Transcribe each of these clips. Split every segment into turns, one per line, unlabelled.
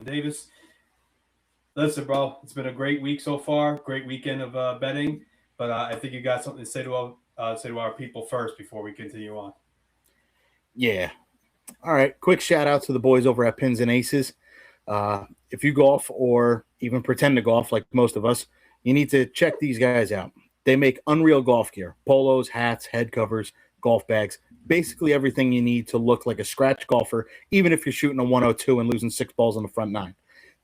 Davis. Listen, bro, it's been a great week so far. Great weekend of betting, but I think you got something to say to our people first before we continue on.
Yeah. All right. Quick shout out to the boys over at Pins and Aces. If you golf or even pretend to golf like most of us, you need to check these guys out. They make unreal golf gear, polos, hats, head covers, golf bags, basically everything you need to look like a scratch golfer, even if you're shooting a 102 and losing 6 balls on the front nine.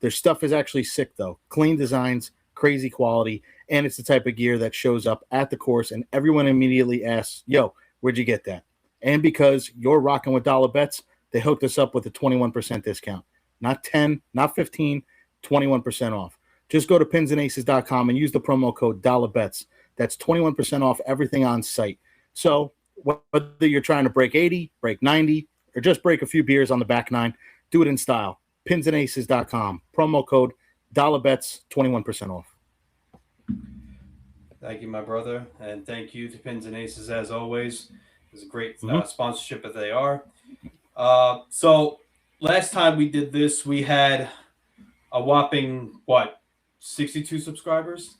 Their stuff is actually sick, though. Clean designs, crazy quality, and it's the type of gear that shows up at the course, and everyone immediately asks, yo, where'd you get that? And because you're rocking with dollar bets, they hooked us up with a 21% discount. Not 10, not 15, 21% off. Just go to pinsandaces.com and use the promo code DOLLARBETS. That's 21% off everything on site. So whether you're trying to break 80, break 90, or just break a few beers on the back nine, do it in style. Pinsandaces.com. Promo code DOLLARBETS, 21% off.
Thank you, my brother, and thank you to Pins and Aces as always. It's a great sponsorship that they are. So last time we did this, we had a whopping 62 subscribers.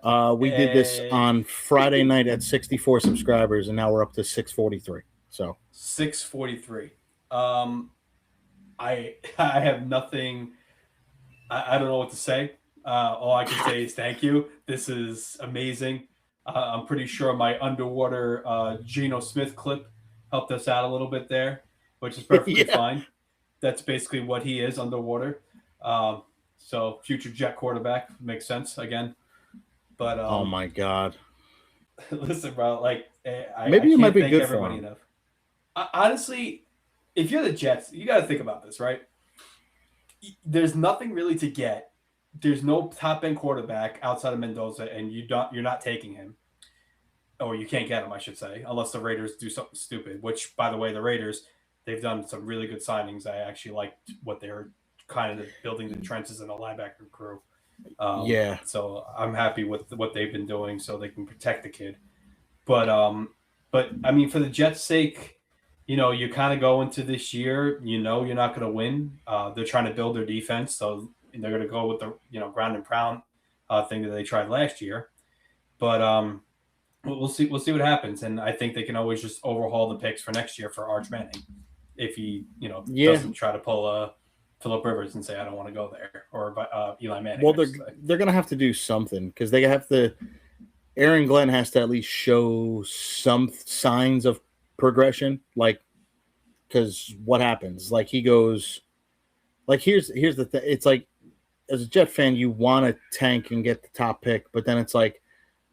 We did this on Friday night at 64 subscribers, and now we're up to 643. So
643. I have nothing. I don't know what to say. All I can say is thank you. This is amazing. I'm pretty sure my underwater Geno Smith clip helped us out a little bit there, which is perfectly fine. That's basically what he is underwater. So future Jet quarterback makes sense again. But
oh my God,
listen, bro. Like
maybe it might be good
everybody
for him.
enough. Honestly, if you're the Jets, you got to think about this, right? There's nothing really to get. There's no top end quarterback outside of Mendoza, and you're not taking him, or you can't get him, I should say, unless the Raiders do something stupid. Which, by the way, the Raiders, they've done some really good signings. I actually liked what they're kind of building the trenches in a linebacker crew. So I'm happy with what they've been doing, so they can protect the kid. But I mean, for the Jets' sake, you kind of go into this year, you're not going to win. They're trying to build their defense, so they're going to go with the ground and pound thing that they tried last year. But we'll see what happens, and I think they can always just overhaul the picks for next year for Arch Manning if he doesn't try to pull a Phillip Rivers and say I don't want to go there, or Eli Manning.
Well, they're going to have to do something because they have to. Aaron Glenn has to at least show some signs of progression, because what happens? Like he goes, here's the thing. It's like, as a Jet fan, you want to tank and get the top pick, but then it's like,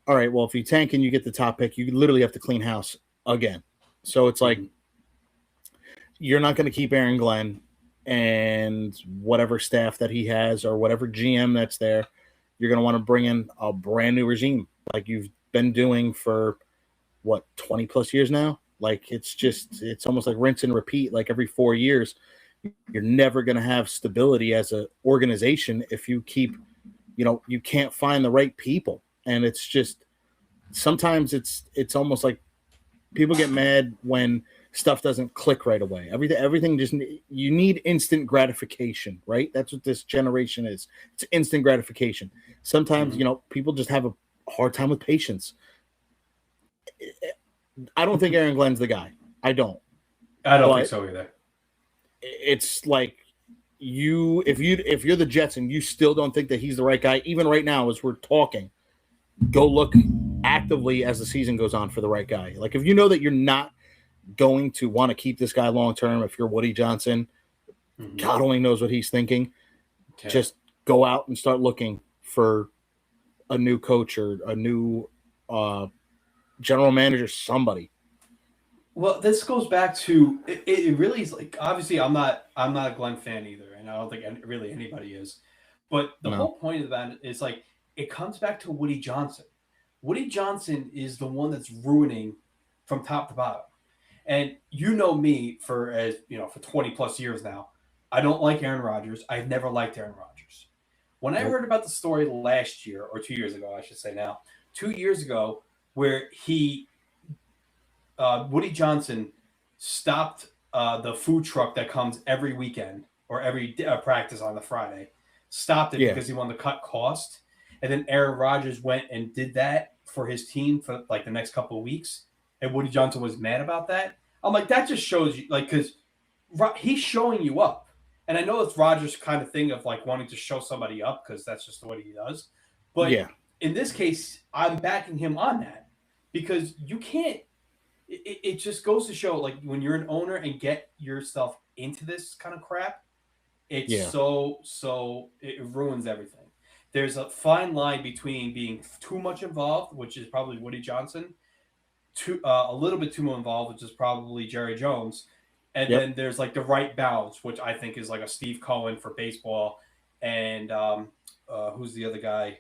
all right, well, if you tank and you get the top pick, you literally have to clean house again. So it's like, you're not going to keep Aaron Glenn and whatever staff that he has or whatever GM that's there. You're going to want to bring in a brand new regime like you've been doing for 20 plus years now. Like it's almost like rinse and repeat. Like every 4 years, you're never going to have stability as an organization if you keep, you can't find the right people. And it's just, sometimes it's almost like people get mad when stuff doesn't click right away. Everything just, you need instant gratification, right? That's what this generation is. It's instant gratification. Sometimes, people just have a hard time with patience. I don't think Aaron Glenn's the guy. I don't
think so either.
It's like if you're the Jets and you still don't think that he's the right guy, even right now as we're talking, go look actively as the season goes on for the right guy. Like if you know that you're not going to want to keep this guy long term, if you're Woody Johnson, God only knows what he's thinking. Okay. Just go out and start looking for a new coach or a new general manager, somebody.
Well, this goes back to it really is like, obviously I'm not a Glenn fan either, and I don't think really anybody is. But the whole point of that is like it comes back to Woody Johnson. Woody Johnson is the one that's ruining from top to bottom. And me for 20 plus years now. I don't like Aaron Rodgers. I've never liked Aaron Rodgers. When I heard about the story last year, or 2 years ago, I should say now, 2 years ago, where Woody Johnson stopped the food truck that comes every weekend or every practice on the Friday. Stopped it
Yeah.
because he wanted to cut cost. And then Aaron Rodgers went and did that for his team for like the next couple of weeks. And Woody Johnson was mad about that. I'm like, that just shows you, like, because he's showing you up. And I know it's Rodgers' kind of thing of like wanting to show somebody up because that's just what he does. But
Yeah.
in this case, I'm backing him on that because you can't. It just goes to show, like, when you're an owner and get yourself into this kind of crap, it's so it ruins everything. There's a fine line between being too much involved, which is probably Woody Johnson, a little bit too much involved, which is probably Jerry Jones, and then there's like the right balance, which I think is like a Steve Cohen for baseball, and who's the other guy?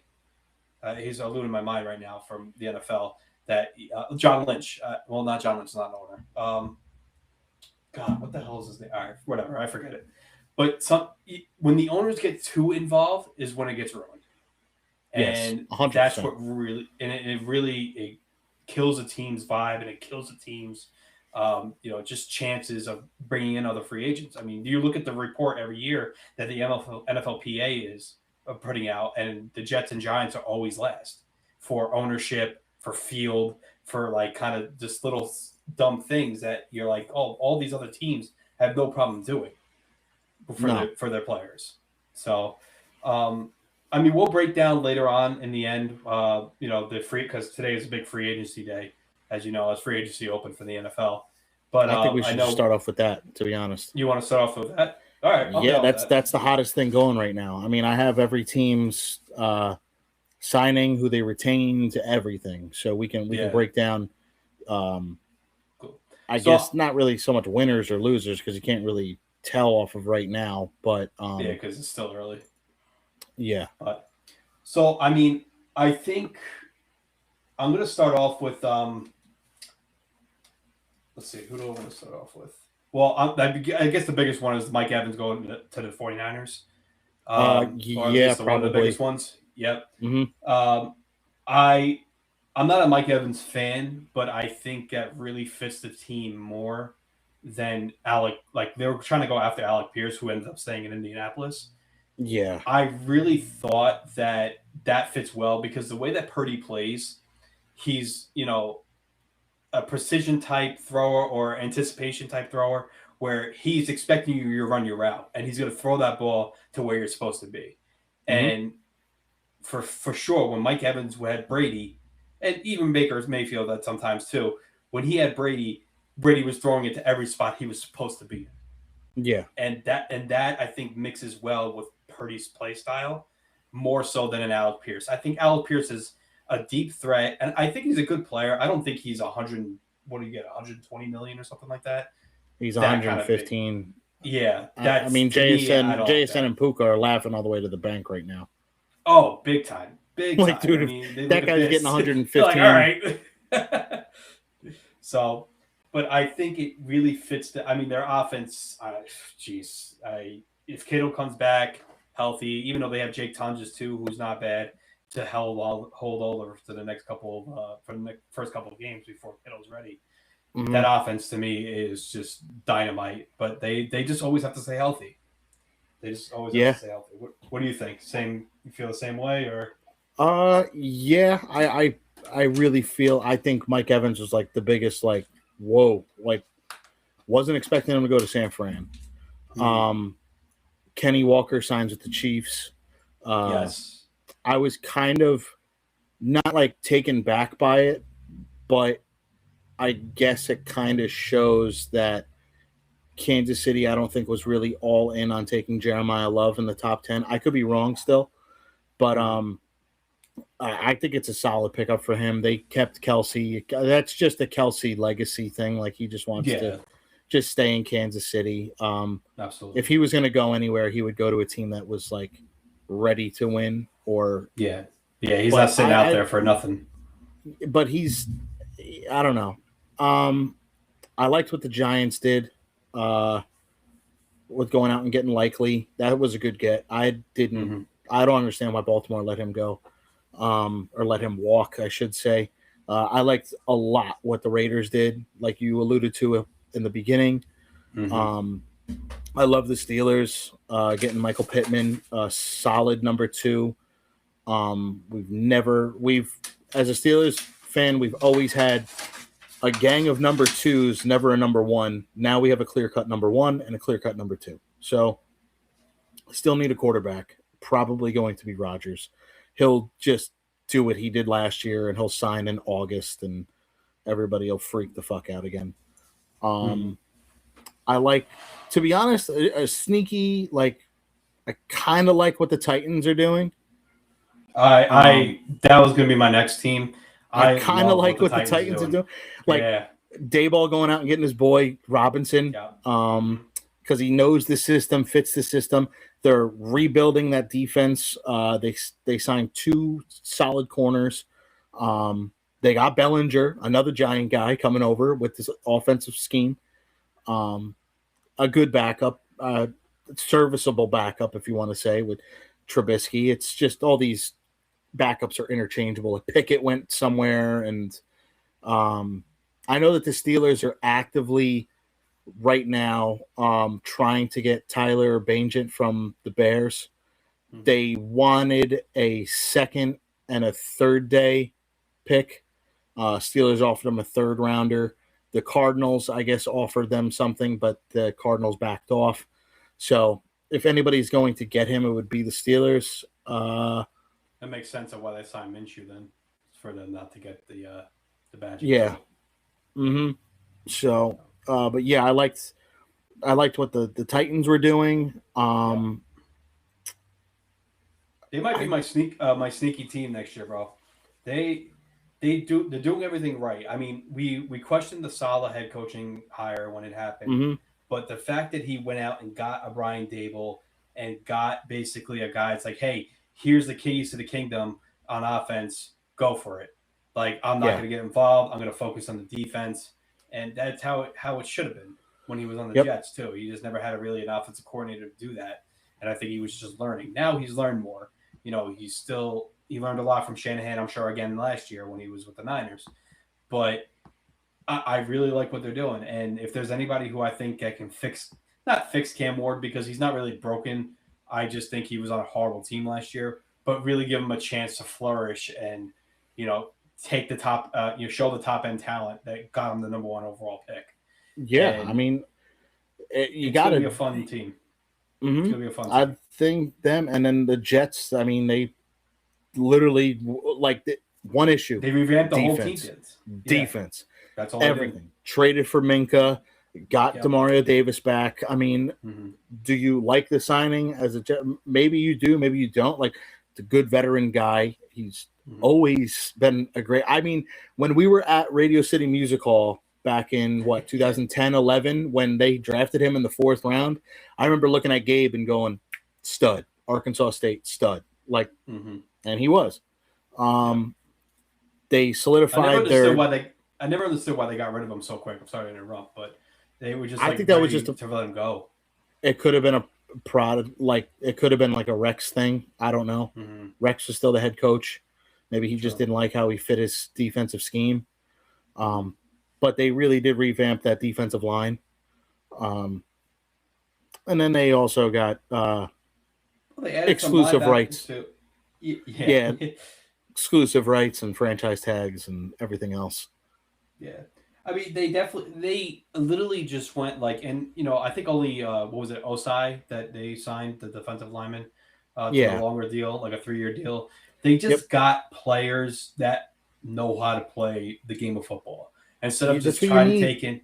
He's eluding my mind right now from the NFL. That John Lynch. Well, not John Lynch, not an owner. God, what the hell is his name? All right, whatever, I forget it. But when the owners get too involved is when it gets ruined. And
yes, 100%.
That's what really, and it kills a team's vibe, and it kills the team's, just chances of bringing in other free agents. I mean, you look at the report every year that the NFLPA is putting out, and the Jets and Giants are always last for ownership, for field, for like kind of just little dumb things that you're like, oh, all these other teams have no problem doing for their players. So, I mean, we'll break down later on in the end, the free, because today is a big free agency day, as you know, as free agency open for the NFL. But
I think we should start off with that, to be honest.
You want to start off with that? All right.
Yeah, that's the hottest thing going right now. I mean, I have every team's signing, who they retain, to everything, so we can break down. Cool. I guess not really so much winners or losers because you can't really tell off of right now, but
because it's still early.
Yeah.
But so I mean, I think I'm gonna start off with let's see, who do I want to start off with? Well, I guess the biggest one is Mike Evans going to the 49ers.
Yeah, probably
one of the biggest ones. Yep.
Mm-hmm.
I'm not a Mike Evans fan, but I think that really fits the team more than Alec. Like, they were trying to go after Alec Pierce, who ended up staying in Indianapolis.
Yeah.
I really thought that fits well because the way that Purdy plays, he's, a precision type thrower or anticipation type thrower where he's expecting you to run your route and he's going to throw that ball to where you're supposed to be. Mm-hmm. And for sure, when Mike Evans had Brady, and even Baker Mayfield that sometimes too, when he had Brady was throwing it to every spot he was supposed to be in.
Yeah.
And that I think mixes well with Purdy's play style more so than an Alec Pierce. I think Alec Pierce is a deep threat, and I think he's a good player. I don't think he's 120 million or something like that.
He's 115.
Kind of yeah.
I mean, JSN and Puka are laughing all the way to the bank right now.
Oh, big time. Big time.
Dude, I mean, that guy's getting 115.
Like, all right. So, but I think it really fits their offense. If Kittle comes back healthy, even though they have Jake Tunges too, who's not bad, to hold over to the next couple for the first couple of games before Kittle's ready. Mm-hmm. That offense to me is just dynamite, but they just always have to stay healthy. They just always have to stay healthy. What do you think? You feel the same way, or?
Yeah, I really feel. I think Mike Evans was like the biggest, like, whoa, like, wasn't expecting him to go to San Fran. Mm-hmm. Kenny Walker signs with the Chiefs.
Yes.
I was kind of not like taken back by it, but I guess it kind of shows that Kansas City, I don't think, was really all in on taking Jeremiah Love in the top 10. I could be wrong still, but I think it's a solid pickup for him. They kept Kelsey. That's just a Kelsey legacy thing. Like, he just wants to just stay in Kansas City.
Absolutely.
If he was going to go anywhere, he would go to a team that was like ready to win. Or
he's not sitting out there for nothing.
But I don't know. I liked what the Giants did with going out and getting Likely. That was a good get. I don't understand why Baltimore let him go, or let him walk, I should say. I liked a lot what the Raiders did, like you alluded to in the beginning. Mm-hmm. I love the Steelers. getting Michael Pittman, solid number 2. We've as a Steelers fan, we've always had a gang of number 2s, never a number 1. Now we have a clear-cut number 1 and a clear-cut number 2. So still need a quarterback. Probably going to be Rodgers. He'll just do what he did last year, and he'll sign in August, and everybody will freak the fuck out again. I like, to be honest, a sneaky, like, I kind of like what the Titans are doing.
That was going to be my next team.
I kind of like what the Titans are doing. Like, Dayball going out and getting his boy Robinson, because he knows the system, fits the system. They're rebuilding that defense. They signed 2 solid corners. They got Bellinger, another giant guy, coming over with this offensive scheme. A good backup, serviceable backup, if you want to say, with Trubisky. It's just all these backups are interchangeable. If Pickett went somewhere, and I know that the Steelers are actively right now trying to get Tyler Bagent from the Bears. They wanted a second and a third day pick. Steelers offered them a 3rd rounder. The Cardinals, I guess, offered them something, but the Cardinals backed off. So if anybody's going to get him, it would be the Steelers.
That makes sense of why they signed Minshew then, for them not to get the badge.
Yeah. So, but yeah, I liked what the Titans were doing.
They might be my sneaky team next year, bro. They're doing everything right. I mean, we questioned the Saleh head coaching hire when it happened, but the fact that he went out and got a Brian Dable and got basically a guy, it's like, hey, here's the keys to the kingdom on offense. Go for it. Like, I'm not going to get involved. I'm going to focus on the defense, and that's how it should have been when he was on the Jets too. He just never had an offensive coordinator to do that, and I think he was just learning. Now he's learned more. You know, he learned a lot from Shanahan, I'm sure, again last year when he was with the Niners. But I really like what they're doing. And if there's anybody who I think that can not fix Cam Ward, because he's not really broken. I just think he was on a horrible team last year, but really give him a chance to flourish and, take the top, show the top end talent that got him the number 1 overall pick.
Yeah. And I mean, you got to
be a fun team. It's going to be a fun team.
I think them, and then the Jets, I mean, they literally, like, one issue.
They revamped the whole team.
Defense.
That's all.
Everything. Traded for Minka, got Demario Davis back. I mean, do you like the signing as a Jet? Maybe you do, maybe you don't. Like, the good veteran guy. He's always been a great. I mean, when we were at Radio City Music Hall back in 2010, 11, when they drafted him in the 4th round, I remember looking at Gabe and going, stud, Arkansas State stud. Like, and he was. They solidified
I never understood why they got rid of him so quick. I'm sorry to interrupt, but they were just.
I think that was just
to let him go.
It could have been a product, like it could have been like a Rex thing. I don't know. Rex was still the head coach. Maybe he just didn't like how he fit his defensive scheme. But they really did revamp that defensive line. And then they also got exclusive rights. Yeah. Exclusive rights and franchise tags and everything else.
Yeah. I mean, they literally just went like, and I think only what was it, Osai, that they signed, the defensive lineman, to a longer deal, like a 3-year deal. They just got players that know how to play the game of football instead of just trying to take in.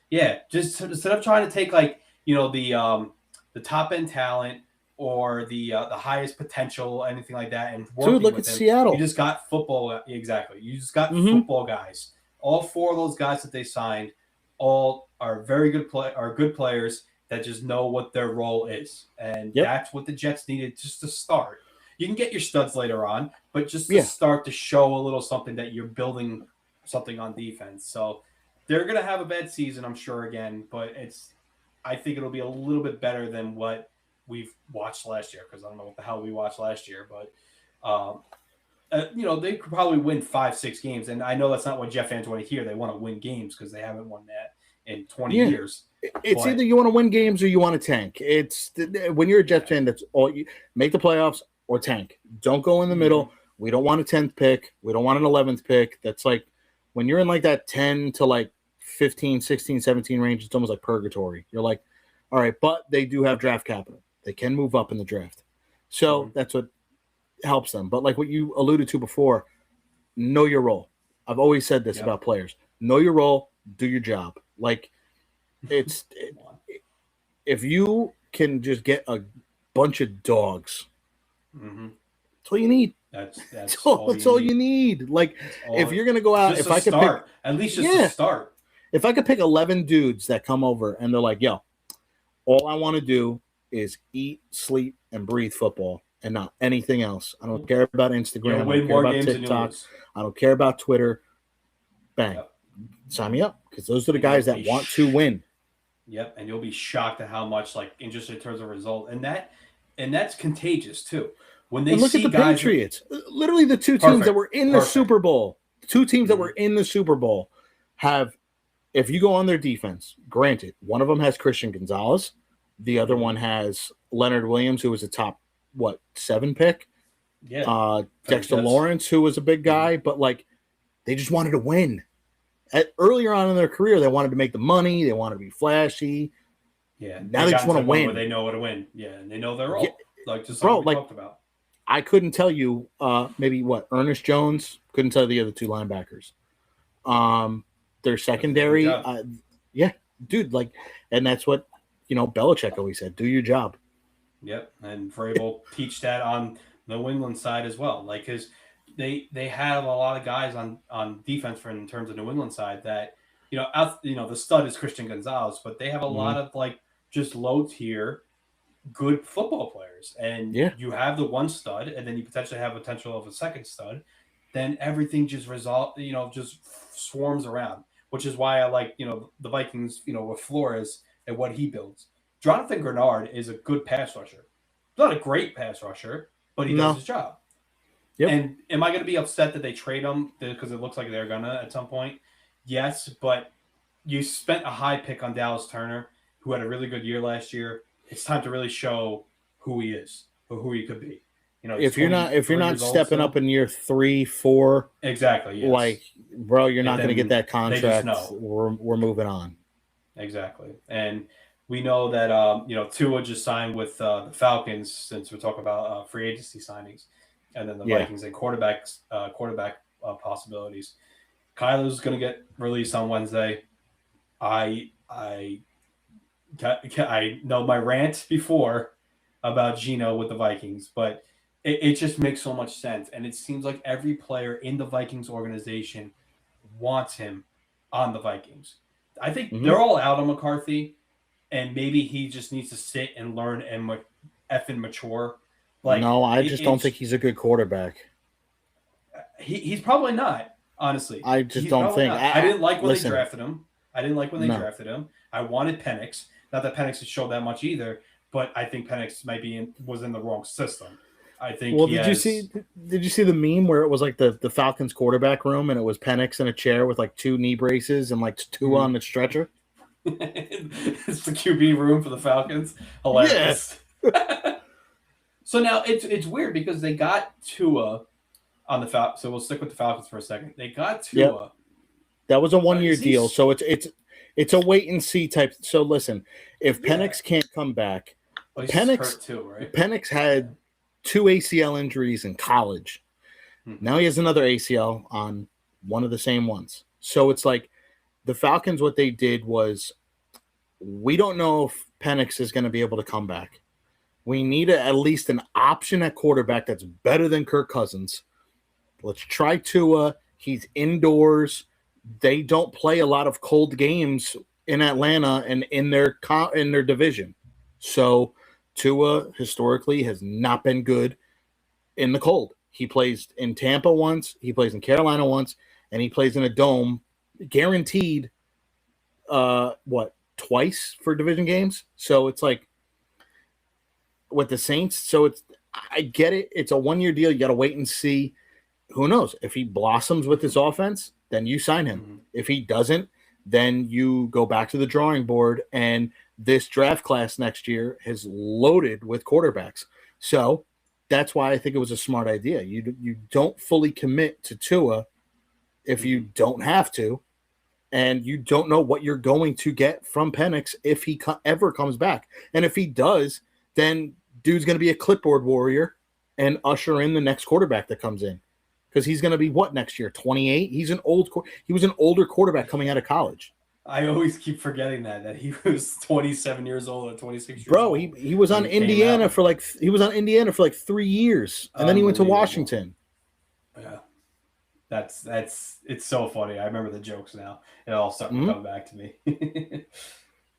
Yeah, just instead of trying to take like the top end talent or the highest potential, anything like that, and working
look
with
at
them.
Seattle.
You just got football. Exactly. You just got football guys. All 4 of those guys that they signed, all are very good good players that just know what their role is, and that's what the Jets needed just to start. You can get your studs later on, but just to start to show a little something that you're building something on defense. So they're gonna have a bad season, I'm sure, again, but I think it'll be a little bit better than what we've watched last year, because I don't know what the hell we watched last year, but they could probably win 5-6 games, and I know that's not what Jet fans want to hear. They want to win games because they haven't won that in 20 years.
It's either you want to win games or you want to tank. It's when you're a Jets fan, that's all you make the playoffs or tank. Don't go in the middle. We don't want a 10th pick. We don't want an 11th pick. That's like when you're in like that 10 to like 15, 16, 17 range, it's almost like purgatory. You're like, all right, but they do have draft capital. They can move up in the draft. So that's what helps them. But like what you alluded to before, know your role. I've always said this about players. Know your role, do your job. Like if you can just get a bunch of dogs, that's all you need. That's all you need. Like if you're gonna go out, if I could pick
at least just to start.
If I could pick 11 dudes that come over and they're like, yo, all I want to do is eat, sleep, and breathe football and not anything else. I don't care about Instagram. I don't care about TikTok. I don't care about Twitter. Bang. Sign me up because those are the guys that want to win.
Yep, and you'll be shocked at how much, like, in just in terms of result, and that's contagious too. When they
look
see
at the
guys
Patriots, literally the two teams that were in the Super Bowl, have. If you go on their defense, granted, one of them has Christian Gonzalez, the other one has Leonard Williams, who was a top 7 pick.
Yeah,
Dexter Lawrence, who was a big guy, but like they just wanted to win. Earlier on in their career, they wanted to make the money, they wanted to be flashy.
Yeah,
now they just want to win.
Where they know what to win. Yeah, and they know their role. Like just like we talked about.
I couldn't tell you maybe Ernest Jones, couldn't tell you the other two linebackers. Their secondary, dude, like, and that's what Belichick always said: do your job.
Yep, and Vrabel teach that on the New England side as well. Like, because they have a lot of guys on defense in terms of New England side that the stud is Christian Gonzalez, but they have a lot of like just low tier good football players, and you have the one stud, and then you potentially have potential of a second stud. Then everything just just swarms around, which is why I like, the Vikings, with Flores and what he builds. Jonathan Grenard is a good pass rusher. Not a great pass rusher, but he does his job. Yep. And am I going to be upset that they trade him because it looks like they're going to at some point? Yes, but you spent a high pick on Dallas Turner, who had a really good year last year. It's time to really show who he is or who he could be.
If you're not stepping up in year 3, 4,
exactly, yes.
Like, bro, you're not going to get that contract. We're moving on.
Exactly, and we know that Tua just signed with the Falcons, since we're talking about free agency signings, and then the Vikings and quarterback possibilities. Kyler's going to get released on Wednesday. I know my rant before about Geno with the Vikings, but it just makes so much sense. And it seems like every player in the Vikings organization wants him on the Vikings. I think they're all out on McCarthy, and maybe he just needs to sit and learn and effing mature. Like,
no, I just don't think he's a good quarterback.
He's probably not, honestly.
I just don't think.
I didn't like when they drafted him. Drafted him. I wanted Penix. Not that Penix has showed that much either, but I think Penix was in the wrong system. I think. Well, did
you see the meme where it was like the Falcons quarterback room and it was Penix in a chair with like 2 knee braces and like 2 on the stretcher?
It's the QB room for the Falcons. Hilarious. Yes. So now it's weird because they got Tua on the Falcons. So we'll stick with the Falcons for a second. They got Tua.
Yep. That was a 1-year deal, so it's a wait and see type. So listen, if Penix can't come back, Penix too, right? Penix had 2 ACL injuries in college. Now he has another ACL on one of the same ones. So it's like the Falcons, what they did was, we don't know if Penix is going to be able to come back. We need at least an option at quarterback that's better than Kirk Cousins. Let's try Tua. He's indoors. They don't play a lot of cold games in Atlanta and in their division. So Tua historically has not been good in the cold. He plays in Tampa once, he plays in Carolina once, and he plays in a dome guaranteed twice for division games. So it's like with the Saints. So I get it. It's a 1-year deal. You got to wait and see. Who knows? If he blossoms with his offense, then you sign him. If he doesn't, then you go back to the drawing board, and this draft class next year is loaded with quarterbacks. So that's why I think it was a smart idea. You don't fully commit to Tua if you don't have to, and you don't know what you're going to get from Penix if he ever comes back. And if he does, then dude's going to be a clipboard warrior and usher in the next quarterback that comes in, because he's going to be what next year? 28. He was an older quarterback coming out of college.
I always keep forgetting that he was 27 years old or 26 years
Bro,
old.
he was on Indiana for like 3 years, and then he went to Washington.
Yeah. It's so funny. I remember the jokes now. It all starting to come back to me.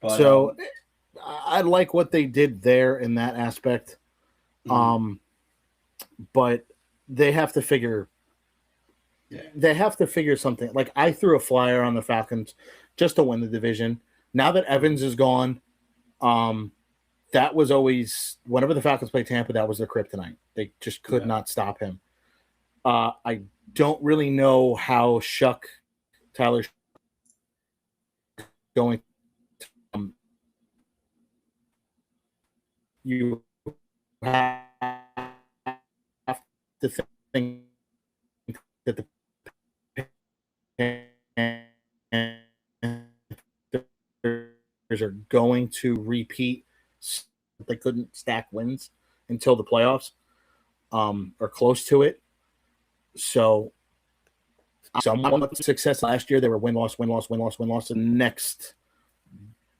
But so I like what they did there in that aspect. But they have to figure something. Like, I threw a flyer on the Falcons just to win the division. Now that Evans is gone, that was always, whenever the Falcons play Tampa, that was their kryptonite. They just could not stop him. I don't really know how Tyler going to, you have to think that the Panthers are going to repeat. They couldn't stack wins until the playoffs, or close to it. So, someone with success last year, they were win-loss. The next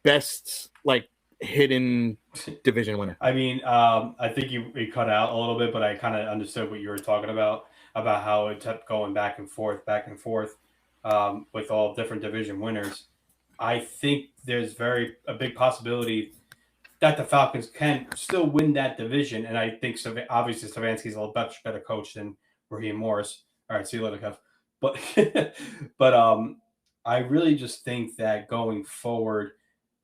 best, like, hidden division winner.
I mean, I think you cut out a little bit, but I kind of understood what you were talking about how it kept going back and forth, with all different division winners. I think there's a big possibility that the Falcons can still win that division, and I think obviously Stefanski's a much better coach than Raheem Morris. All right, see you later, Kev. But I really just think that going forward,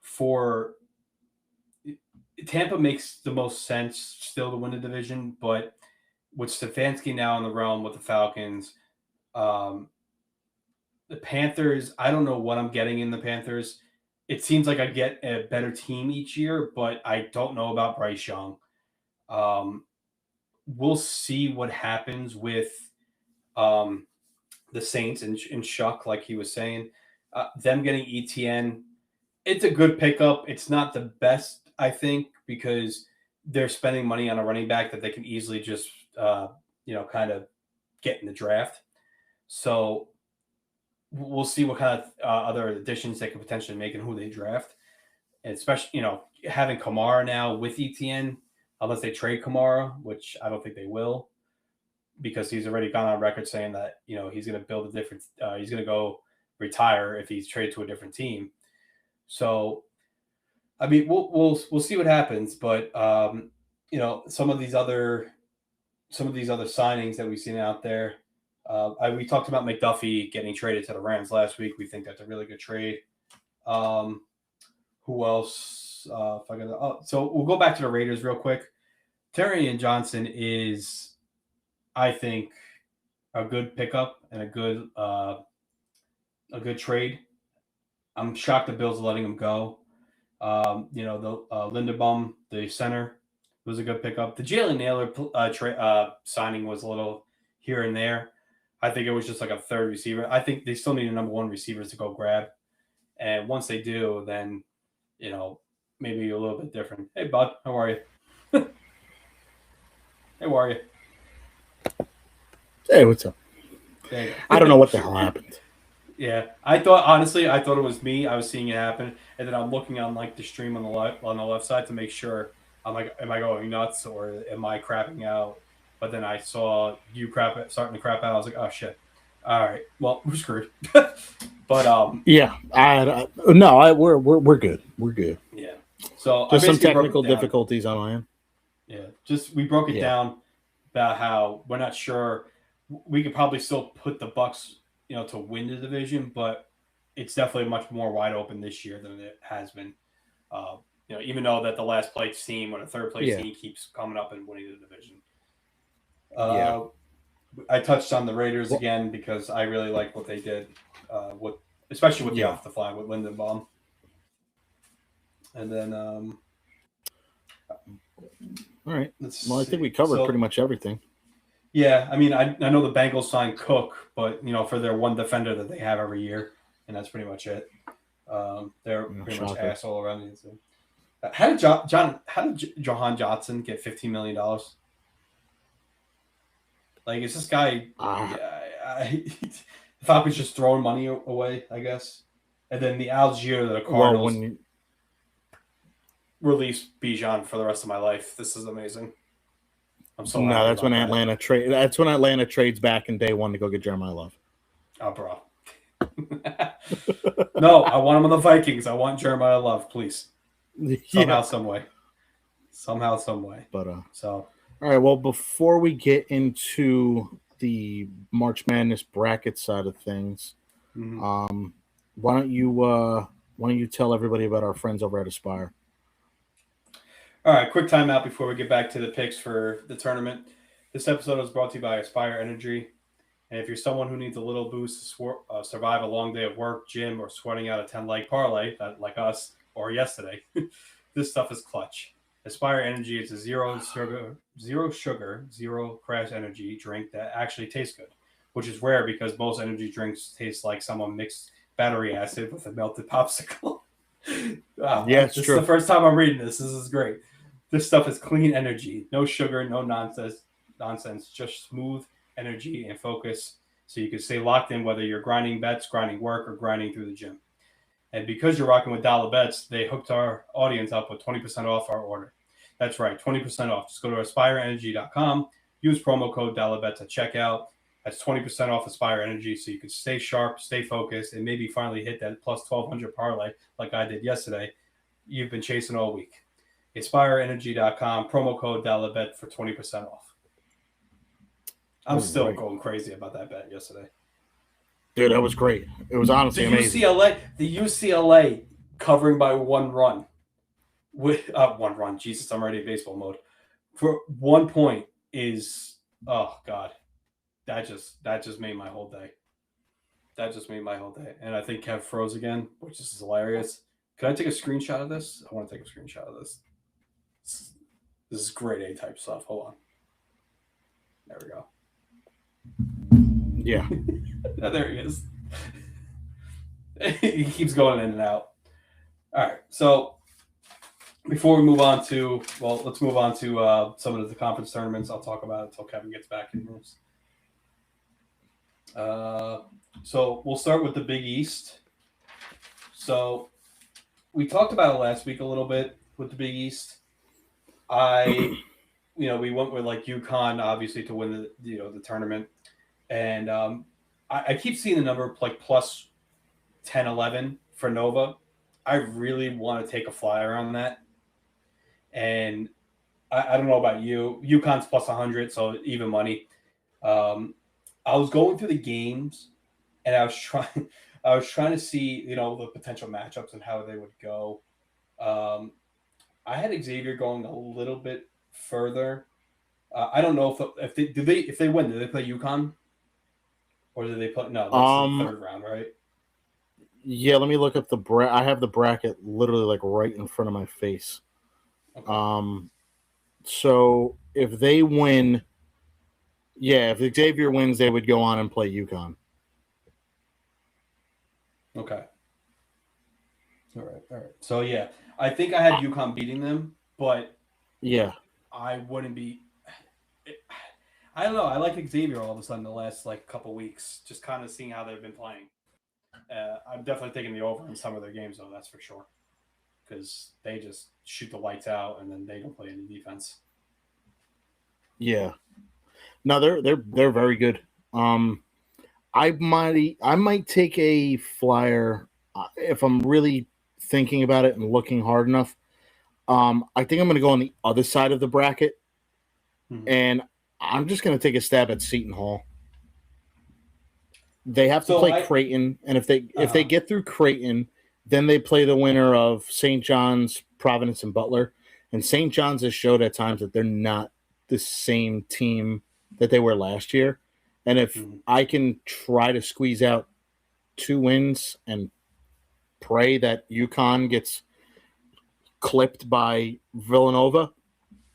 for Tampa makes the most sense still to win the division, but with Stefanski now in the realm with the Falcons, the Panthers, I don't know what I'm getting in the Panthers. It seems like I get a better team each year, but I don't know about Bryce Young. We'll see what happens with the Saints and Shuck, like he was saying. Them getting ETN, it's a good pickup. It's not the best, I think, because they're spending money on a running back that they can easily just, kind of get in the draft. So we'll see what kind of other additions they could potentially make and who they draft. And especially, having Kamara now with ETN, unless they trade Kamara, which I don't think they will, because he's already gone on record saying that, he's going to build a different, he's going to go retire if he's traded to a different team. So, I mean, we'll see what happens, but some of these other signings that we've seen out there. We talked about McDuffie getting traded to the Rams last week. We think that's a really good trade. Who else? So we'll go back to the Raiders real quick. Terrion Johnson is, I think, a good pickup and a good trade. I'm shocked the Bills are letting him go. The Linderbaum, the center, was a good pickup. The Jalen Naylor signing was a little here and there. I think it was just like a third receiver. I think they still need a number one receiver to go grab. And once they do, then, maybe a little bit different. Hey, bud, how are you? Hey, how are you?
Hey, what's up? I don't know what the hell happened.
Yeah, I thought it was me. I was seeing it happen, and then I'm looking on like the stream on the left side to make sure. I'm like, am I going nuts or am I crapping out? But then I saw you starting to crap out. I was like, oh shit. All right, well, we're screwed. But
yeah, we're good. We're good.
Yeah. So
just some technical difficulties on my end.
Yeah, we broke it down about how we're not sure. We could probably still put the Bucks, to win the division, but it's definitely much more wide open this year than it has been. Even though that the last place team or the third place team keeps coming up and winning the division. I touched on the Raiders again because I really like what they did with especially with the
Yeah.
off the fly with Lindenbaum. And then
All right.
let's
Well, I
see.
think we covered pretty much everything.
Yeah, I mean, I know the Bengals signed Cook, but for their one defender that they have every year, and that's pretty much it. They're pretty much asshole around the team. How did Johan Johnson get $15 million? Like, is this guy? The Falcons just throwing money away, I guess. And then the Algier, the Cardinals release Bijan for the rest of my life. This is amazing. I'm so happy.
That's when Atlanta trade. That's when Atlanta trades back in day one to go get Jeremiah Love.
Oh, bro. No, I want him on the Vikings. I want Jeremiah Love, please. Somehow, some way.
But
so
all right. Well, before we get into the March Madness bracket side of things, why don't you tell everybody about our friends over at Aspire?
All right, quick timeout before we get back to the picks for the tournament. This episode is brought to you by Aspire Energy. And if you're someone who needs a little boost to survive a long day of work, gym, or sweating out a 10-leg parlay, like us or yesterday, this stuff is clutch. Aspire Energy is a zero sugar, zero crash energy drink that actually tastes good, which is rare because most energy drinks taste like someone mixed battery acid with a melted popsicle. Wow,
yeah,
this is the first time I'm reading this. This is great. This stuff is clean energy, no sugar, no nonsense, just smooth energy and focus, so you can stay locked in whether you're grinding bets, grinding work, or grinding through the gym. And because you're rocking with Dollar Bets, they hooked our audience up with 20% off our order. That's right, 20% off. Just go to aspireenergy.com, use promo code DollarBets at checkout. That's 20% off Aspire Energy, so you can stay sharp, stay focused, and maybe finally hit that plus 1,200 parlay like I did yesterday. You've been chasing all week. AspireEnergy.com, promo code DollarBet for 20% off. I'm still going crazy about that bet yesterday.
Dude, that was great. It was honestly amazing.
The UCLA covering by one run. With one run. Jesus, I'm already in baseball mode. For 1 point is, oh God. That just made my whole day. And I think Kev froze again, which is hilarious. Can I take a screenshot of this? I want to take a screenshot of this. This is grade A type stuff. Hold on. There we go.
Yeah.
There he is. He keeps going in and out. All right. So before we move on to, let's move on to some of the conference tournaments. I'll talk about it until Kevin gets back in this. So we'll start with the Big East. So we talked about it last week a little bit with the Big East. We went with like UConn obviously to win the tournament, and I keep seeing the number like plus 10, 11 for Nova. I really want to take a flyer on that, and I don't know about you. UConn's plus 100, so even money. I was going through the games, and I was trying to see the potential matchups and how they would go. I had Xavier going a little bit further. I don't know if they win, do they play UConn, or do they play? No, that's the third round, right?
Yeah, let me look up the bracket. I have the bracket literally like right in front of my face. Okay. So if they win, if Xavier wins, they would go on and play UConn.
Okay. All right. So yeah, I think I had UConn beating them, but I wouldn't be. I don't know. I like Xavier all of a sudden the last couple weeks, just kind of seeing how they've been playing. I'm definitely taking the over in some of their games, though. That's for sure, because they just shoot the lights out and then they don't play any defense.
Yeah, no, they're very good. I might take a flyer if I'm really thinking about it and looking hard enough. I think I'm going to go on the other side of the bracket, and I'm just going to take a stab at Seton Hall. They have to play Creighton, and if they get through Creighton, then they play the winner of St. John's, Providence, and Butler. And St. John's has showed at times that they're not the same team that they were last year. And if I can try to squeeze out 2 wins and pray that UConn gets clipped by Villanova,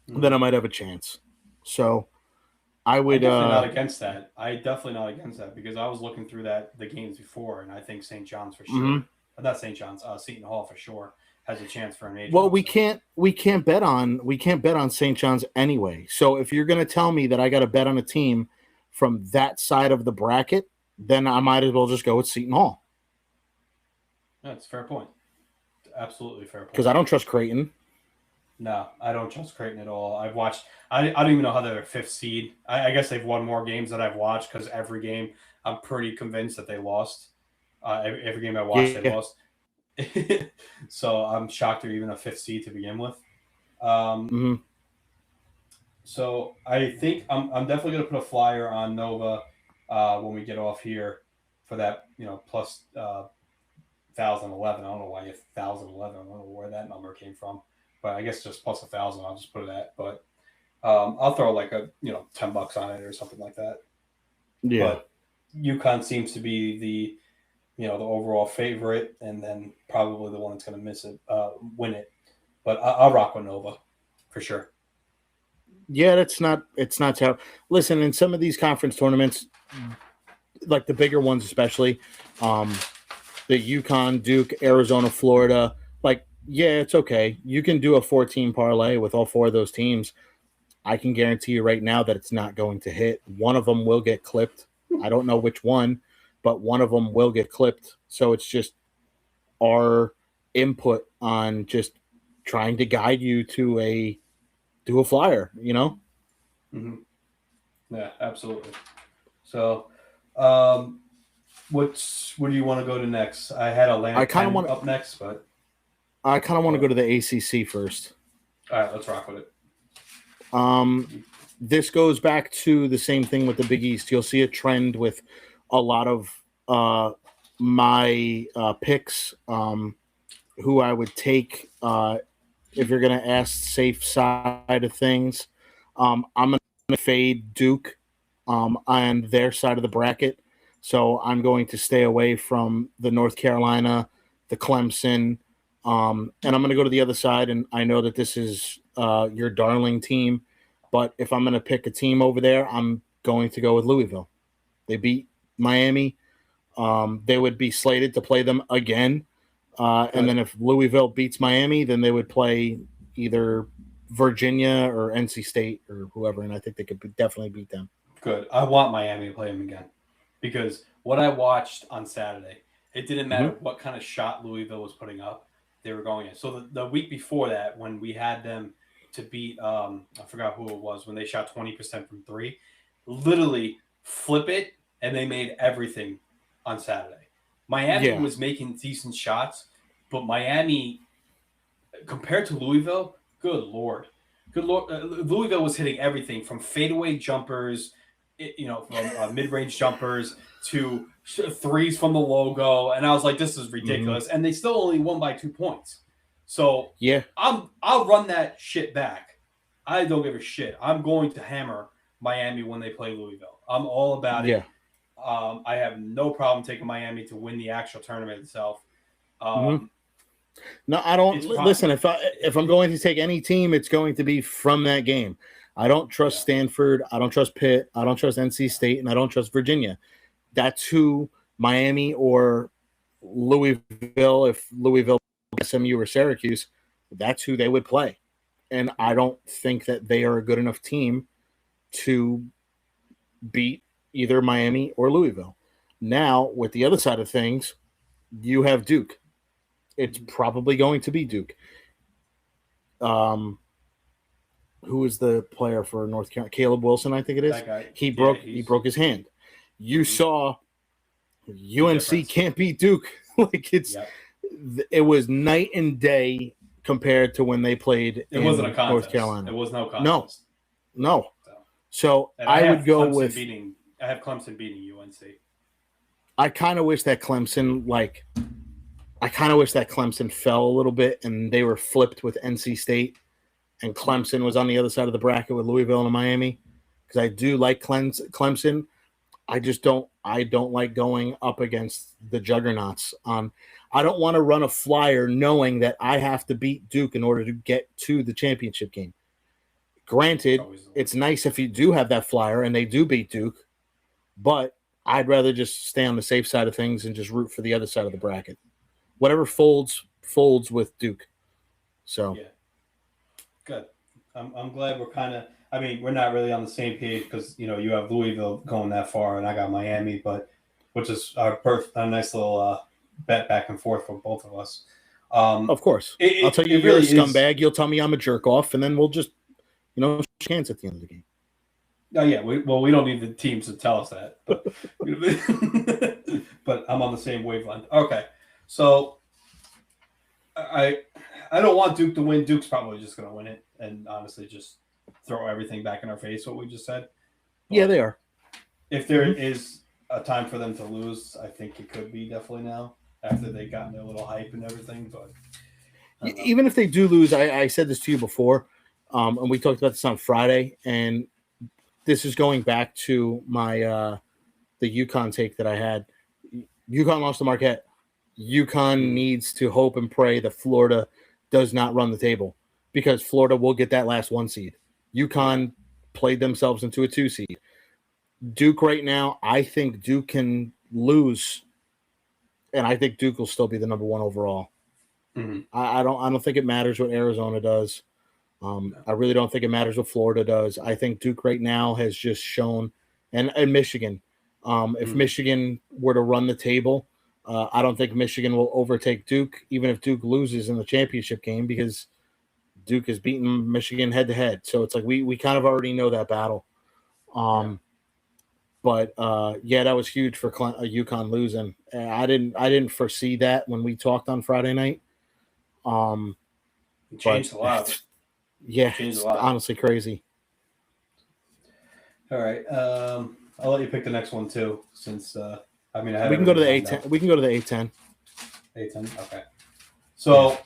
then I might have a chance. So I would.
I'm definitely not against that. Definitely not against that because I was looking through the games before, and I think St. John's for sure, not St. John's, Seton Hall for sure has a chance for a major.
Well, we can't bet on St. John's anyway. So if you're going to tell me that I got to bet on a team from that side of the bracket, then I might as well just go with Seton Hall.
That's a fair point. Absolutely fair point.
Because I don't trust Creighton.
No, I don't trust Creighton at all. I've watched. I don't even know how they're 5th seed. I guess they've won more games than I've watched because every game I'm pretty convinced that they lost. Every game I watched, they lost. So I'm shocked they're even a 5th seed to begin with. So I think I'm definitely going to put a flyer on Nova when we get off here for that, plus 1,011. I don't know why you have 1,011. I don't know where that number came from. But I guess just plus 1,000, I'll just put it at. But I'll throw like a $10 on it or something like that.
Yeah.
But UConn seems to be the overall favorite, and then probably the one that's going to win it. But I'll rock with Nova for sure.
Yeah, it's not how. Listen, in some of these conference tournaments, like the bigger ones, especially, the UConn, Duke, Arizona, Florida, like. Yeah, it's okay. You can do a 14 parlay with all 4 of those teams. I can guarantee you right now that it's not going to hit. One of them will get clipped. I don't know which one, but one of them will get clipped. So it's just our input on just trying to guide you to a flyer,
Mm-hmm. Yeah, absolutely. So, where do you want to go to next? I had Atlantic up next, but
I kind of want to go to the ACC first.
All right, let's rock with it.
This goes back to the same thing with the Big East. You'll see a trend with a lot of my picks, who I would take if you're going to ask safe side of things. I'm going to fade Duke on their side of the bracket. So I'm going to stay away from the North Carolina, the Clemson, and I'm going to go to the other side, and I know that this is your darling team, but if I'm going to pick a team over there, I'm going to go with Louisville. They beat Miami. They would be slated to play them again, and then if Louisville beats Miami, then they would play either Virginia or NC State or whoever, and I think they could definitely beat them.
Good. I want Miami to play them again because what I watched on Saturday, it didn't matter what kind of shot Louisville was putting up. They were going in. So the week before that, when we had them to beat, I forgot who it was, when they shot 20% from 3, literally flip it, and they made everything on Saturday. Miami was making decent shots, but Miami, compared to Louisville, good Lord. Louisville was hitting everything from fadeaway jumpers, from mid-range jumpers to threes from the logo, and I was like, "This is ridiculous." And they still only won by 2 points. So I'll run that shit back. I don't give a shit. I'm going to hammer Miami when they play Louisville. I'm all about it. I have no problem taking Miami to win the actual tournament itself.
No, I don't. Listen, if I'm going to take any team, it's going to be from that game. I don't trust Stanford. I don't trust Pitt. I don't trust NC State, and I don't trust Virginia. That's who Miami or Louisville, if Louisville, SMU, or Syracuse, that's who they would play. And I don't think that they are a good enough team to beat either Miami or Louisville. Now, with the other side of things, you have Duke. It's probably going to be Duke. Who is the player for North Carolina? Caleb Wilson, I think it is.
That guy.
He broke his hand. You saw UNC can't beat Duke. It was night and day compared to when they played in North Carolina.
It was no contest.
No. So I would go with.
I have Clemson beating UNC.
I kind of wish that Clemson fell a little bit and they were flipped with NC State, and Clemson was on the other side of the bracket with Louisville and Miami, because I do like Clemson. I don't like going up against the juggernauts. I don't want to run a flyer knowing that I have to beat Duke in order to get to the championship game. Granted, it's nice if you do have that flyer and they do beat Duke, but I'd rather just stay on the safe side of things and just root for the other side of the bracket. Whatever folds with Duke. So
yeah, good. I'm glad we're kind of. I mean, we're not really on the same page because you have Louisville going that far, and I got Miami, but which is a nice little bet back and forth for both of us.
Of course, I'll tell you you're really a scumbag. You'll tell me I'm a jerk off, and then we'll just chance at the end of the game.
Oh yeah, we don't need the teams to tell us that, but but I'm on the same wavelength. Okay, so I don't want Duke to win. Duke's probably just going to win it, and honestly, just throw everything back in our face. What we just said. But
yeah, they are.
If there is a time for them to lose, I think it could be definitely now after they gotten their little hype and everything. But
even if they do lose, I said this to you before, and we talked about this on Friday, and this is going back to my the UConn take that I had. UConn lost to Marquette. UConn needs to hope and pray that Florida does not run the table because Florida will get that last 1 seed. UConn played themselves into a 2 seed. Duke right now, I think Duke can lose, and I think Duke will still be the number 1 overall.
Mm-hmm.
I don't think it matters what Arizona does. I really don't think it matters what Florida does. I think Duke right now has just shown, and Michigan. If Michigan were to run the table, I don't think Michigan will overtake Duke, even if Duke loses in the championship game, because Duke has beaten Michigan head to head. So it's like we kind of already know that battle. But that was huge for UConn losing. I didn't foresee that when we talked on Friday night.
It changed a lot.
Yeah, it's honestly crazy.
All right, I'll let you pick the next one too, since we
can go to the A10. We can go to the A10.
A10, okay. So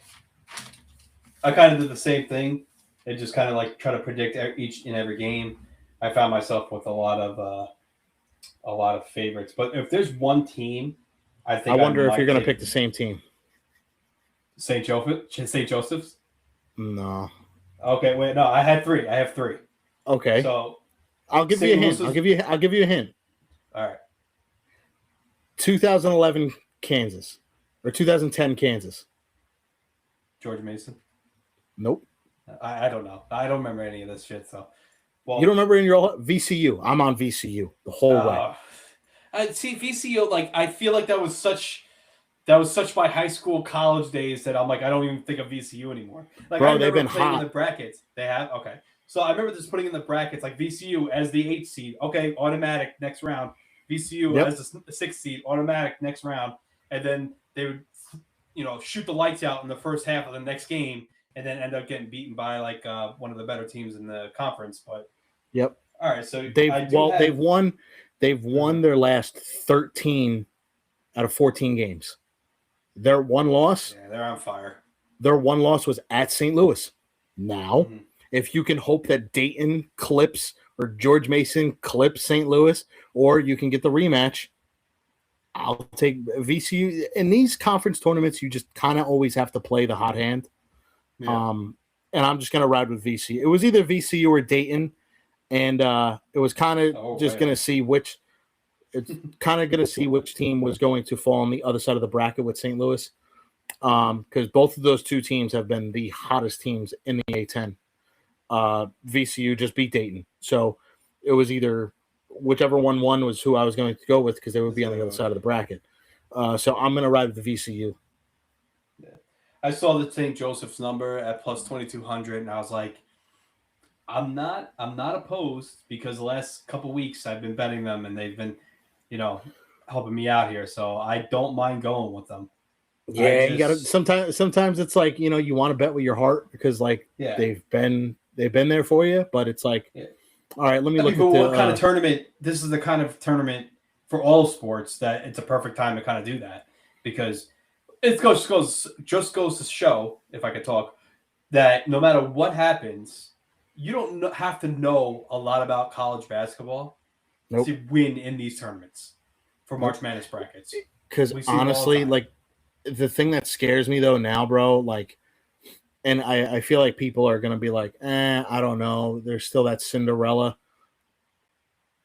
I kind of did the same thing. It just kind of like try to predict each and every game. I found myself with a lot of favorites, but if there's one team, I wonder
if you're going to pick the same team.
St. Joseph's?
No.
Okay, wait, no, I have three.
Okay.
So
I'll give you a hint. I'll give you a hint.
All right.
2011 Kansas or 2010 Kansas.
George Mason?
Nope.
I don't know. I don't remember any of this shit. So,
well, you don't remember in your VCU? I'm on VCU the whole way.
I see VCU. Like I feel like that was such my high school, college days that I'm like I don't even think of VCU anymore. Like
bro,
I
they've been
hot
in
the brackets. They have okay. So I remember just putting in the brackets like VCU as the 8th seed. Okay, automatic next round. VCU as the 6th seed, automatic next round, and then they would, shoot the lights out in the first half of the next game, and then end up getting beaten by like one of the better teams in the conference. But all right, so
they've won their last 13 out of 14 games. Their one loss,
they're on fire.
Their one loss was at St. Louis. Now, if you can hope that Dayton clips or George Mason clips St. Louis, or you can get the rematch, I'll take VCU. In these conference tournaments, you just kind of always have to play the hot hand. Yeah. And I'm just going to ride with VCU. It was either VCU or Dayton, and it was kind of going to see which – it's kind of going to see which team was going to fall on the other side of the bracket with St. Louis, because both of those two teams have been the hottest teams in the A10. VCU just beat Dayton. So it was either whichever one won was who I was going to go with because they would be on the other side of the bracket. So I'm going to ride with the VCU.
Yeah. I saw the St. Joseph's number at plus 2,200, and I was like, I'm not opposed because the last couple weeks I've been betting them, and they've been, helping me out here. So I don't mind going with them.
Yeah, you got to sometimes it's like, you want to bet with your heart because they've been there for you, but it's like, all right, let me look at
what kind of tournament. This is the kind of tournament for all sports that it's a perfect time to kind of do that because it just goes to show, if I could talk, that no matter what happens, you don't have to know a lot about college basketball
Nope.
to win in these tournaments for March Madness brackets.
Because
We see it all the
honestly,
time.
like the thing that scares me though now, bro, like, and I feel like people are gonna be like, I don't know. There's still that Cinderella.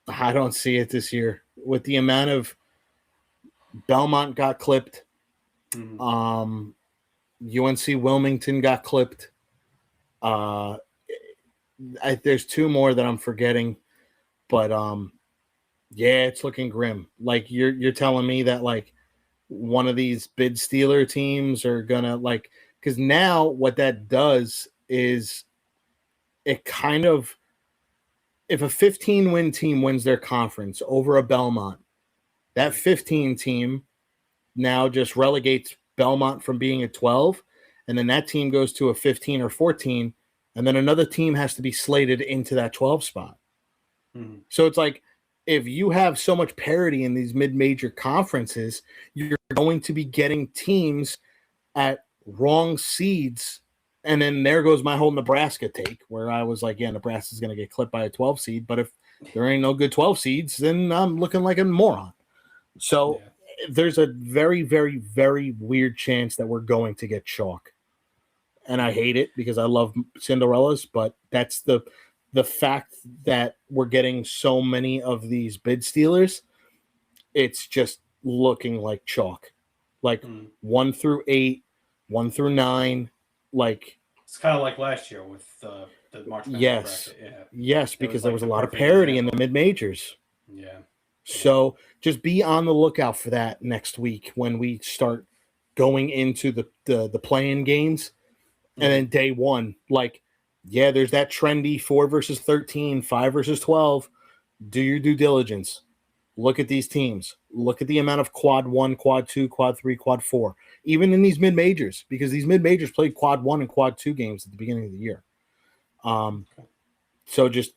I don't see it this year with the amount of Belmont got clipped. UNC Wilmington got clipped. There's two more that I'm forgetting, but yeah, it's looking grim. Like you're telling me that like one of these bid stealer teams are gonna like, because now what that does is it kind of, if a 15 win team wins their conference over a Belmont, that 15 team now just relegates Belmont from being a 12, and then that team goes to a 15 or 14, and then another team has to be slated into that 12 spot. So it's like, if you have so much parity in these mid-major conferences, you're going to be getting teams at wrong seeds. And then there goes my whole Nebraska take, where I was like, yeah, Nebraska's going to get clipped by a 12 seed. But if there ain't no good 12 seeds, then I'm looking like a moron. So there's a very, very, very weird chance that we're going to get chalk. And I hate it because I love Cinderellas, but that's the fact that we're getting so many of these bid stealers. It's just looking like chalk, like 1 through 8, 1 through 9. Like
it's kind of like last year with the March Madness bracket.
Yes, because there was a lot of parity in the mid majors.
Yeah.
So just be on the lookout for that next week when we start going into the play-in games, and then day one, like, yeah, there's that trendy 4 versus 13, 5 versus 12. Do your due diligence. Look at these teams. Look at the amount of quad 1, quad 2, quad 3, quad 4, even in these mid majors, because these mid majors played quad 1 and quad 2 games at the beginning of the year. So just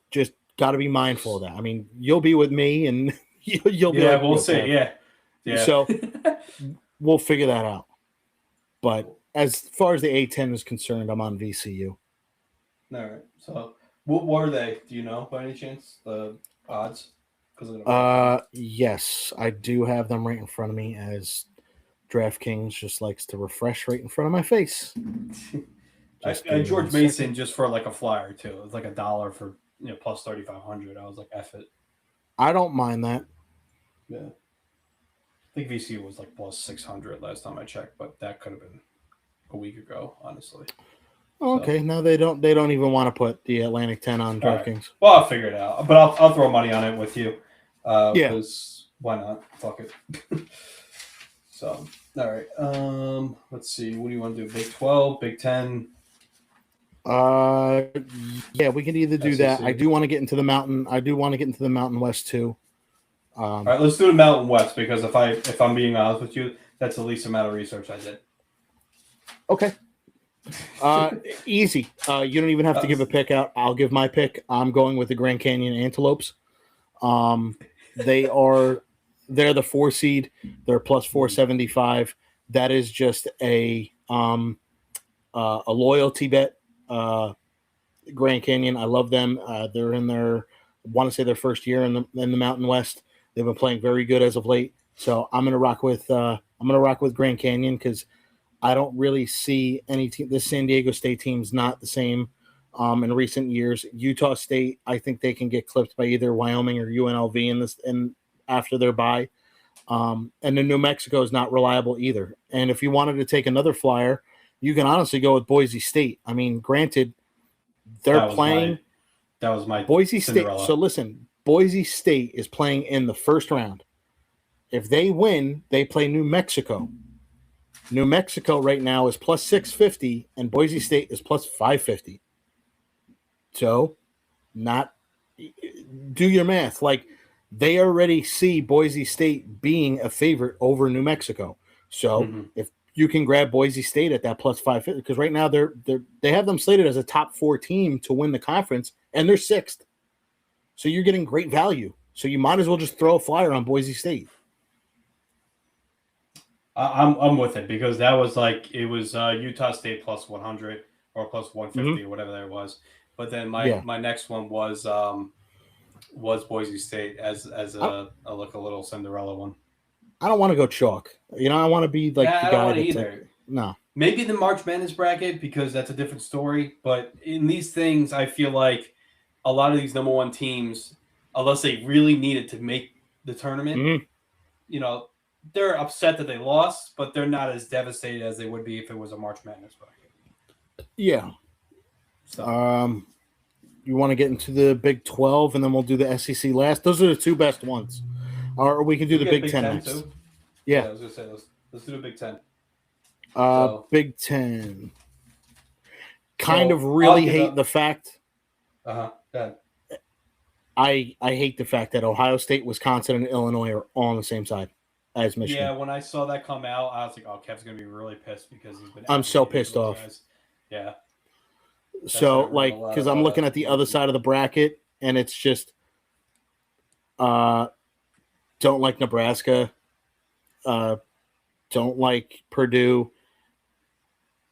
got to be mindful of that. I mean, you'll be with me, and you'll be like,
we'll see. Yeah.
So we'll figure that out. But as far as the A10 is concerned, I'm on VCU.
All right. So what were they? Do you know by any chance the odds?
Yes, I do have them right in front of me, as DraftKings just likes to refresh right in front of my face.
George Mason just for like a flyer too. It was like $1 for plus 3,500. I was like, F it.
I don't mind that.
Yeah. I think VCU was like plus 600 last time I checked, but that could have been a week ago, honestly.
Okay, so. No, they don't even want to put the Atlantic 10 on DraftKings. Right.
Well, I'll figure it out, but I'll throw money on it with you. Because why not? Fuck it. So, all right. Let's see. What do you want to do? Big 12, Big 10?
Yeah, we can either do that. I do want to get into the Mountain. I do want to get into the Mountain West too.
All right, let's do the Mountain West, because if I'm being honest with you, that's the least amount of research I did.
Okay. Easy. You don't even have to give a pick out. I'll give my pick. I'm going with the Grand Canyon Antelopes. They're the 4 seed. They're plus 475. That is just a loyalty bet. Grand Canyon, I love them. They're in their first year in the Mountain West. They've been playing very good as of late. So I'm gonna rock with Grand Canyon, because I don't really see any team. This San Diego State team's not the same in recent years. Utah State, I think they can get clipped by either Wyoming or UNLV after their bye. And then New Mexico is not reliable either. And if you wanted to take another flyer, you can honestly go with Boise State. I mean, granted, they're playing.
That was my
Boise
Cinderella.
State. So listen, Boise State is playing in the first round. If they win, they play New Mexico. New Mexico right now is plus 650, and Boise State is plus 550. So, do your math. Like, they already see Boise State being a favorite over New Mexico. So, if you can grab Boise State at that plus 550, because right now they have them slated as a top 4 team to win the conference, and they're 6th. So you're getting great value. So you might as well just throw a flyer on Boise State.
I'm with it, because that was it was Utah State plus 100 or plus 150 or whatever that was. But then my next one was was Boise State as
I,
a look a little Cinderella one.
I don't want to go chalk. I want to be like
Yeah,
the
I don't
guy
want to
that's like,
either.
no.
Maybe the March Madness bracket because that's a different story. But in these things, I feel like a lot of these number one teams, unless they really needed to make the tournament,
Mhm.
you know, they're upset that they lost, but they're not as devastated as they would be if it was a March Madness bracket.
Yeah.
So
Um, you want to get into the Big 12 and then we'll do the SEC last? Those are the two best ones. Or we can do
can
the
we get
Big
Big
10
Ten
next.
too? Yeah,
Yeah.
I was gonna say let's do the Big Ten. So
Big 10. Kind of
so I'll
really
give
hate the
up.
fact
Yeah.
I hate the fact that Ohio State, Wisconsin, and Illinois are all on the same side as
Yeah,
Michigan.
when I saw that come out, I was like, "Oh, Kev's gonna be really pissed because he's been
I'm so
advocating for
pissed
those
off.
guys." Yeah, that's
So,
hurt
like, because I'm looking at the other side of the bracket, and it's just uh, don't like Nebraska, uh, don't like Purdue.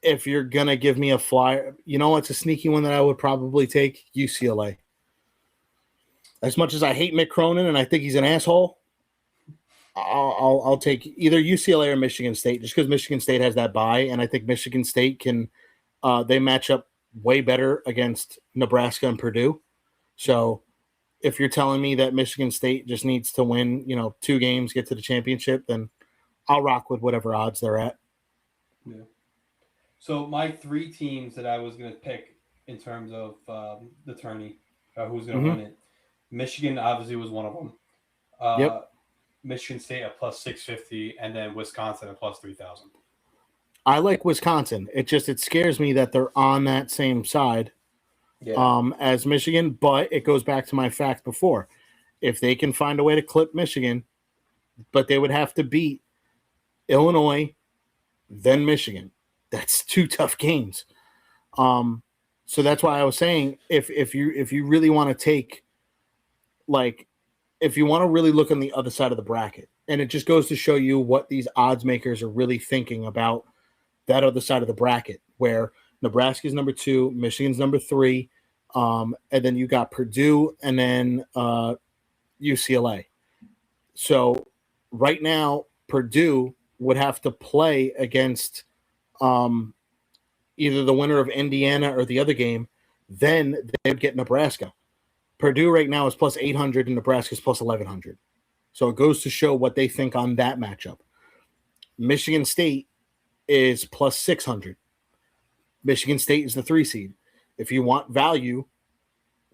If you're gonna give me a flyer, what's a sneaky one that I would probably take? UCLA. As much as I hate Mick Cronin and I think he's an asshole, I'll take either UCLA or Michigan State just because Michigan State has that bye, and I think Michigan State can they match up way better against Nebraska and Purdue. So if you're telling me that Michigan State just needs to win, 2 games, get to the championship, then I'll rock with whatever odds they're at.
Yeah. So my three teams that I was gonna pick in terms of the tourney, who's gonna
Mm-hmm.
win it, Michigan obviously was one of them.
Yep.
Michigan State at plus 650, and then Wisconsin at plus 3,000.
I like Wisconsin. It scares me that they're on that same side as Michigan, but it goes back to my fact before. If they can find a way to clip Michigan, but they would have to beat Illinois, then Michigan. That's 2 tough games. So that's why I was saying if you really want to take, like, if you want to really look on the other side of the bracket, and it just goes to show you what these odds makers are really thinking about that other side of the bracket, where Nebraska's number 2, Michigan's number 3, and then you got Purdue and then UCLA. So right now, Purdue would have to play against either the winner of Indiana or the other game. Then they'd get Nebraska. Purdue right now is plus 800 and Nebraska's plus 1,100. So it goes to show what they think on that matchup. Michigan State is plus 600. Michigan State is the 3 seed. If you want value,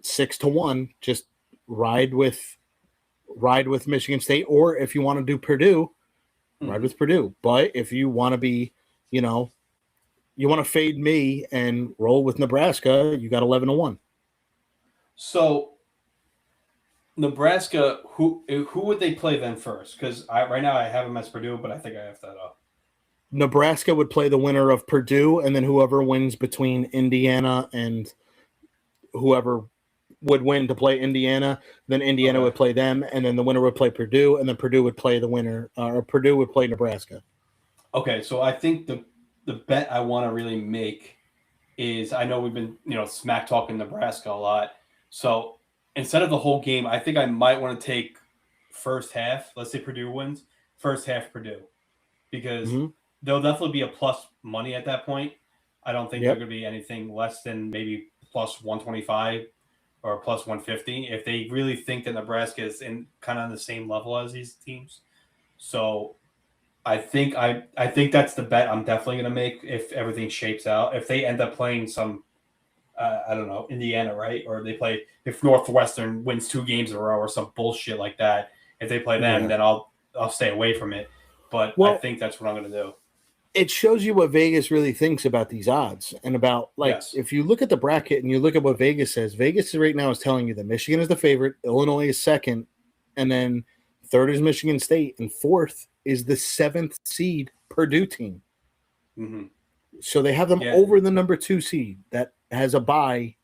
6-1, just ride with Michigan State. Or if you want to do Purdue, ride with Purdue. But if you want to be, you want to fade me and roll with Nebraska, you got 11-1.
So Nebraska, who would they play then first? Because right now I have them as Purdue, but I think I have that up.
Nebraska would play the winner of Purdue, and then whoever wins between Indiana and whoever would win to play Indiana, then Indiana would play them, and then the winner would play Purdue, and then Purdue would play the winner, or Purdue would play Nebraska.
Okay, so I think the bet I want to really make is, I know we've been smack talking Nebraska a lot, so instead of the whole game, I think I might want to take first half. Let's say Purdue wins, first half Purdue, because there'll definitely be a plus money at that point. I don't think there's going to be anything less than maybe plus 125 or plus 150 if they really think that Nebraska is in kind of on the same level as these teams. So I think that's the bet I'm definitely going to make if everything shapes out. If they end up playing some, I don't know, Indiana, right? Or if Northwestern wins 2 games in a row or some bullshit like that, if they play them, then I'll stay away from it. But I think that's what I'm going to do.
It shows you what Vegas really thinks about these odds and about, like, if you look at the bracket and you look at what Vegas says, Vegas right now is telling you that Michigan is the favorite, Illinois is second, and then third is Michigan State, and fourth is the 7th seed Purdue team.
Mm-hmm.
So they have them over the number 2 seed that has a bye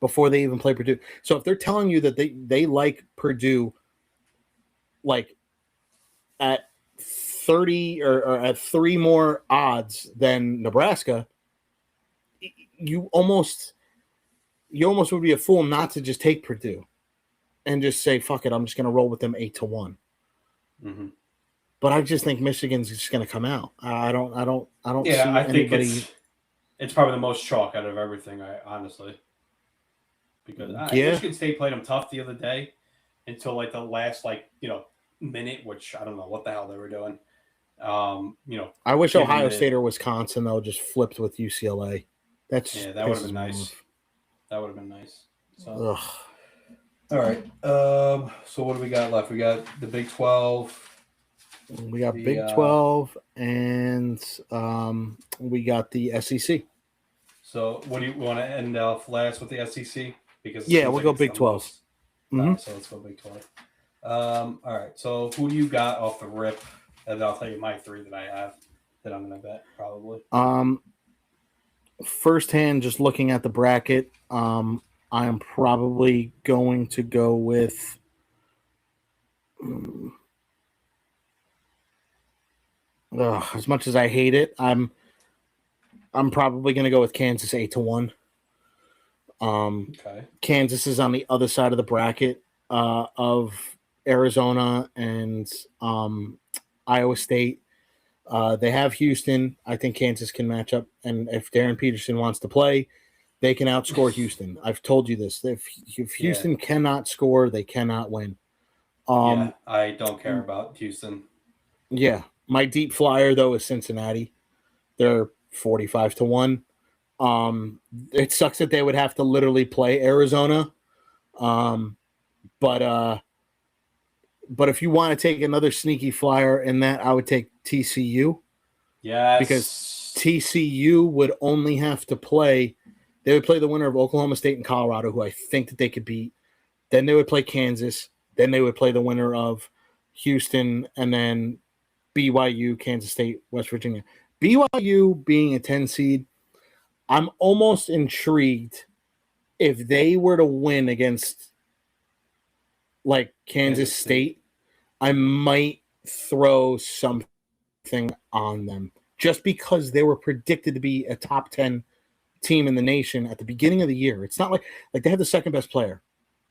before they even play Purdue. So if they're telling you that they like Purdue, like, at 30 or at 3 more odds than Nebraska, you almost would be a fool not to just take Purdue. and just say, fuck it, I'm just going to roll with them 8-1.
Mm-hmm.
But I just think Michigan's just going to come out. I don't
Yeah,
see
I think
anybody.
it's probably the most chalk out of everything. Honestly, because
Yeah,
Michigan State played them tough the other day until like the last minute, which I don't know what the hell they were doing.
I wish
Giving
Ohio State or Wisconsin though just flipped with UCLA. That's
that would have been nice. That would have been nice. So,
ugh.
all right. So what do we got left? We got the Big 12.
We got Big 12 and we got the SEC.
So what do you want to end off last with the SEC? Because
we'll go Big 12.
Mm-hmm. All right, so let's go Big 12. All right. So who do you got off the rip? And I'll tell you my three that I have that I'm going to bet probably.
Firsthand, just looking at the bracket, I am probably going to go with. As much as I hate it, I'm probably going to go with Kansas 8-1.
Okay.
Kansas is on the other side of the bracket of Arizona and Iowa State. They have Houston. I think Kansas can match up, and if Darren Peterson wants to play, they can outscore Houston. I've told you this. If Houston cannot score, they cannot win.
I don't care about Houston.
Yeah. My deep flyer, though, is Cincinnati. They're 45-1. It sucks that they would have to literally play Arizona. But if you want to take another sneaky flyer in that, I would take TCU.
Yes.
Because TCU would only have to play – they would play the winner of Oklahoma State and Colorado, who I think that they could beat. Then they would play Kansas. Then they would play the winner of Houston and then BYU, Kansas State, West Virginia. BYU being a 10 seed, I'm almost intrigued if they were to win against like Kansas State, I might throw something on them just because they were predicted to be a top 10 team in the nation at the beginning of the year. It's not like they had the second best player.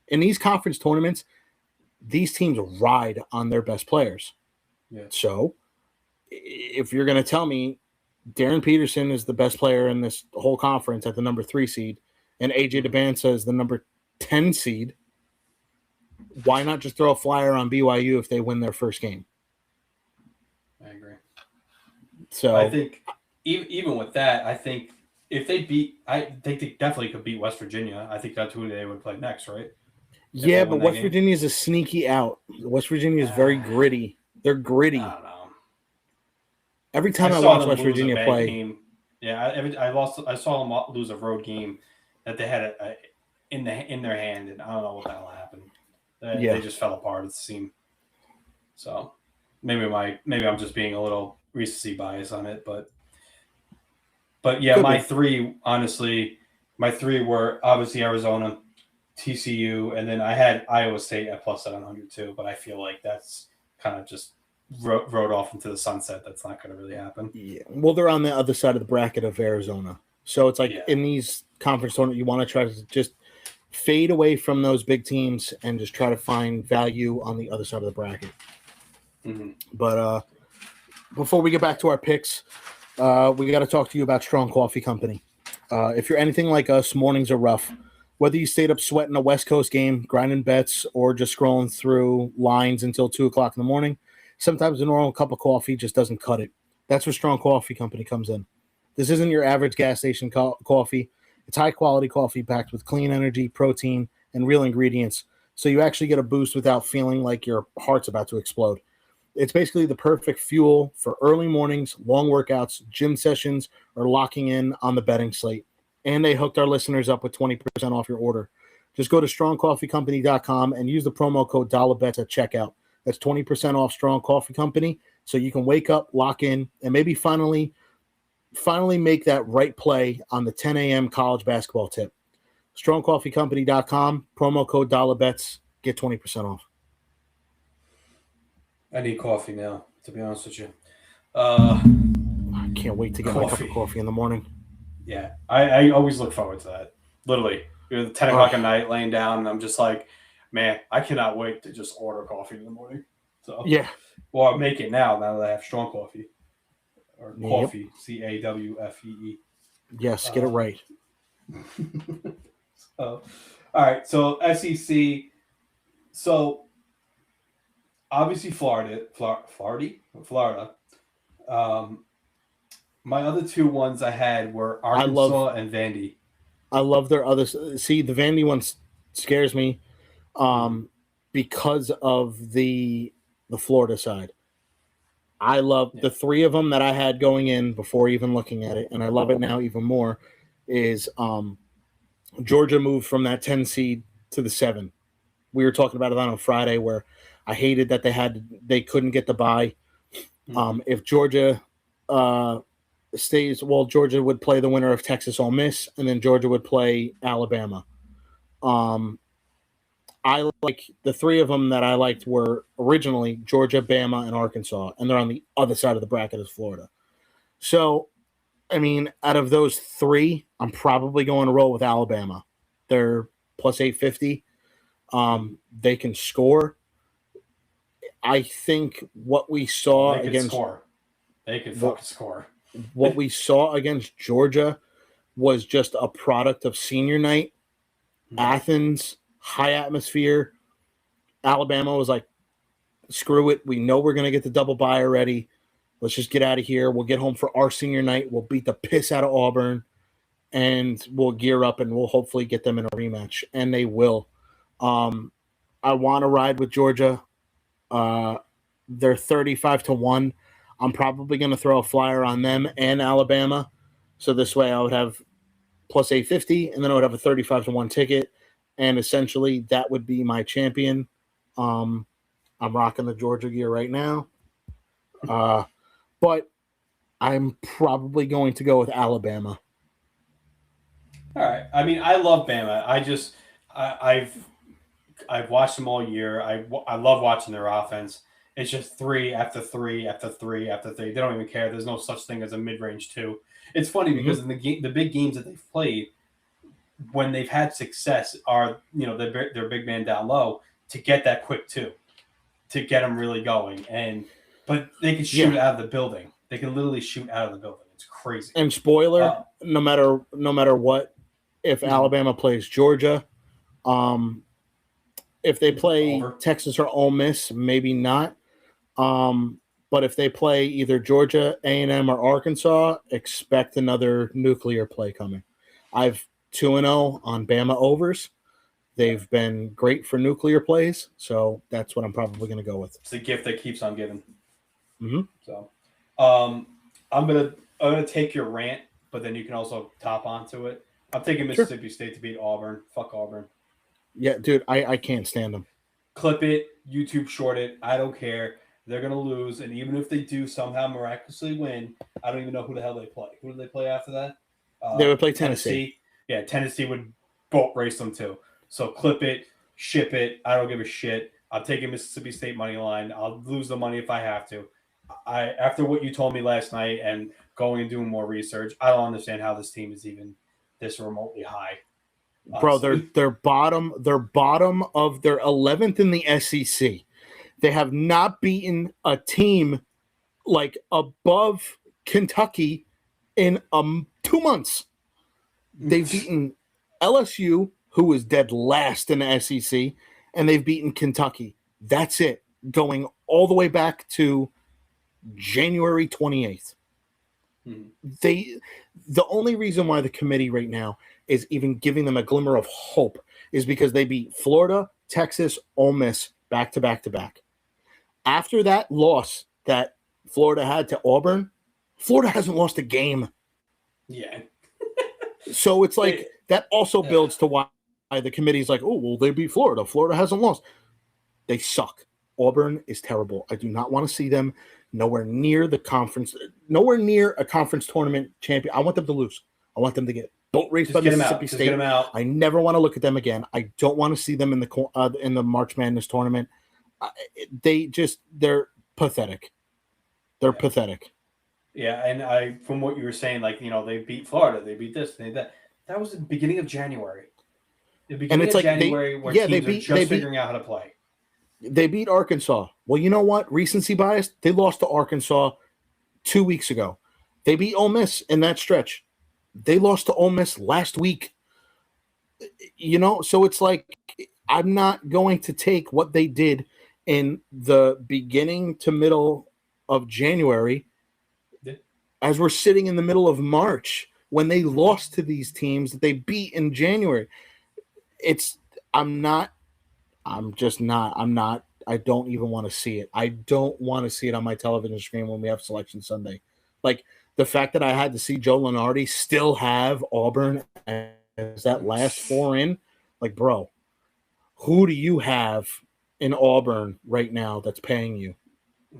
In these conference tournaments, these teams ride on their best players.
Yeah.
So if you're going to tell me Darren Peterson is the best player in this whole conference at the number 3 seed and AJ DeBansa is the number 10 seed, why not just throw a flyer on BYU if they win their first game?
I agree.
So
I think even with that, I think if they I think they definitely could beat West Virginia. I think that's who they would play next, right?
Yeah, but West Virginia is a sneaky out. West Virginia is very gritty. They're gritty.
I don't know.
Every time I watch West Virginia play,
game, I saw them lose a road game that they had in their hand, and I don't know what the hell happened. They just fell apart at the seam. So maybe I'm just being a little recency bias on it, but yeah, my three were obviously Arizona, TCU, and then I had Iowa State at plus 700 too. But I feel like that's kind of just rode off into the sunset. That's not going to really happen.
Yeah, well, they're on the other side of the bracket of Arizona, so it's like in these conference tournaments, you want to try to just fade away from those big teams and just try to find value on the other side of the bracket.
Mm-hmm.
But before we get back to our picks, we got to talk to you about Strong Coffee Company. If you're anything like us, mornings are rough. Whether you stayed up sweating a West Coast game, grinding bets, or just scrolling through lines until 2 o'clock in the morning, sometimes a normal cup of coffee just doesn't cut it. That's where Strong Coffee Company comes in. This isn't your average gas station coffee. It's high-quality coffee packed with clean energy, protein, and real ingredients, so you actually get a boost without feeling like your heart's about to explode. It's basically the perfect fuel for early mornings, long workouts, gym sessions, or locking in on the betting slate. And they hooked our listeners up with 20% off your order. Just go to strongcoffeecompany.com and use the promo code $bets at checkout. That's 20% off Strong Coffee Company, so you can wake up, lock in, and maybe finally make that right play on the 10 a.m. college basketball tip. strongcoffeecompany.com, promo code $bets, get 20% off.
I need coffee now, to be honest with you.
I can't wait to get my cup of coffee in the morning.
Yeah, I always look forward to that. Literally, 10 o'clock at night, laying down, and I'm just like, Man, I cannot wait to just order coffee in the morning. So,
Yeah.
well, I make it now that I have strong coffee or
Yep.
coffee, CAWFEE.
Yes, get it
Um,
right.
all right. So SEC. So obviously Florida. Um, my other two ones I had were
I love
Arkansas and Vandy.
I love their other. See, the Vandy one scares me,
Mm-hmm.
because of the Florida side. I love
Yeah.
the three of them that I had going in before even looking at it, and I love it now even more. Is Georgia moved from that 10 seed to the 7. We were talking about it on Friday, where I hated that they couldn't get the bye.
Mm-hmm.
If Georgia stays, well, Georgia would play the winner of Texas Ole Miss, and then Georgia would play Alabama. Um, I like the three of them that I liked were originally Georgia, Bama, and Arkansas, and they're on the other side of the bracket as Florida. So, I mean, out of those three, I'm probably going to roll with Alabama. They're plus 850. They can score. I think what we
Oh,
saw
they could
against
score. They could
what
fucking score.
what we saw against Georgia was just a product of senior night.
Mm-hmm.
Athens, high atmosphere. Alabama was like, screw it. We know we're going to get the double bye already. Let's just get out of here. We'll get home for our senior night. We'll beat the piss out of Auburn, and we'll gear up, and we'll hopefully get them in a rematch. And they will. I want to ride with Georgia. They're 35-1. I'm probably going to throw a flyer on them and Alabama. So this way I would have plus 850, and then I would have a 35-1 ticket. And essentially that would be my champion. I'm rocking the Georgia gear right now. But I'm probably going to go with Alabama.
All right. I mean, I love Bama. I've watched them all year. I love watching their offense. It's just three after three after three after three. They don't even care. There's no such thing as a mid range two. It's funny
Mm-hmm.
because in the big games that they've played, when they've had success, are their big man down low to get that quick two, to get them really going. But they can shoot
Yeah.
out of the building. They can literally shoot out of the building. It's crazy.
And spoiler, no matter what, if
Mhm.
Alabama plays Georgia, if they play
Over.
Texas or Ole Miss, maybe not. But if they play either Georgia, A&M, or Arkansas, expect another nuclear play coming. I've 2-0 on Bama overs. They've been great for nuclear plays, so that's what I'm probably going to go with.
It's the gift that keeps on giving.
Mm-hmm.
So, um, I'm gonna take your rant, but then you can also top onto it. I'm taking Mississippi State to beat Auburn. Fuck Auburn.
Yeah, dude, I can't stand them.
Clip it, YouTube short it. I don't care. They're gonna lose, and even if they do somehow miraculously win, I don't even know who the hell they play. Who do they play after that?
They would play Tennessee.
Yeah, Tennessee would boat race them too. So clip it, ship it. I don't give a shit. I'm taking Mississippi State money line. I'll lose the money if I have to. After what you told me last night and going and doing more research, I don't understand how this team is even this remotely high.
Bro,
Honestly.
they're bottom of their 11th in the SEC. They have not beaten a team like above Kentucky in 2 months. They've beaten LSU, who is dead last in the SEC, and they've beaten Kentucky. That's it. Going all the way back to January 28th. The only reason why the committee right now is even giving them a glimmer of hope is because they beat Florida, Texas, Ole Miss back to back to back. After that loss that Florida had to Auburn, Florida hasn't lost a game.
Yeah.
So it's like that also builds to why the committee's like, oh, well, they beat Florida. Florida hasn't lost. They suck. Auburn is terrible. I do not want to see them nowhere near the conference, nowhere near a conference tournament champion. I want them to lose. I want them to get boat raced by Mississippi State.
Get them out.
I never want to look at them again. I don't want to see them in the March Madness tournament. They're pathetic. They're pathetic.
Yeah, and from what you were saying, like, they beat Florida, they beat this, they that. That was the beginning of January. The
And
beginning
it's
of
like
January where
they
teams are
beat
just figuring out how to play.
they beat Arkansas. Well, you know what? Recency bias. They lost to Arkansas 2 weeks ago. They beat Ole Miss in that stretch. They lost to Ole Miss last week. So it's like I'm not going to take what they did in the beginning to middle of January
Yeah.
as we're sitting in the middle of March when they lost to these teams that they beat in January. I'm not. I don't even want to see it. I don't want to see it on my television screen when we have Selection Sunday. Like the fact that I had to see Joe Lunardi still have Auburn as that last four in. Like, bro, who do you have in Auburn right now that's paying you?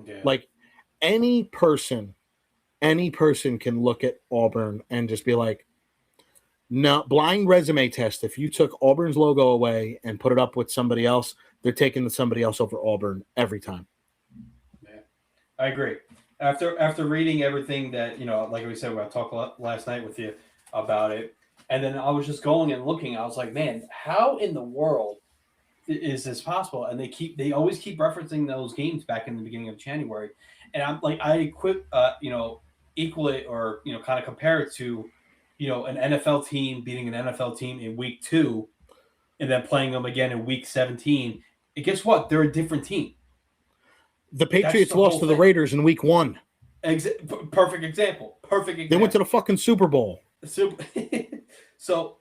Yeah.
Like any person can look at Auburn and just be like, no, blind resume test. If you took Auburn's logo away and put it up with somebody else, they're taking somebody else over Auburn every time.
Yeah, I agree. After reading everything that like we said, I talked last night with you about it, and then I was just going and looking. I was like, man, how in the world is this possible? And they always keep referencing those games back in the beginning of January, and I'm like, equal it or kind of compare it to an NFL team beating an NFL team in week 2 and then playing them again in week 17. And guess what? They're a different team.
The
That's
Patriots
the
lost
whole
to the
thing.
Raiders in week 1.
Perfect example.
They went to the fucking Super Bowl.
So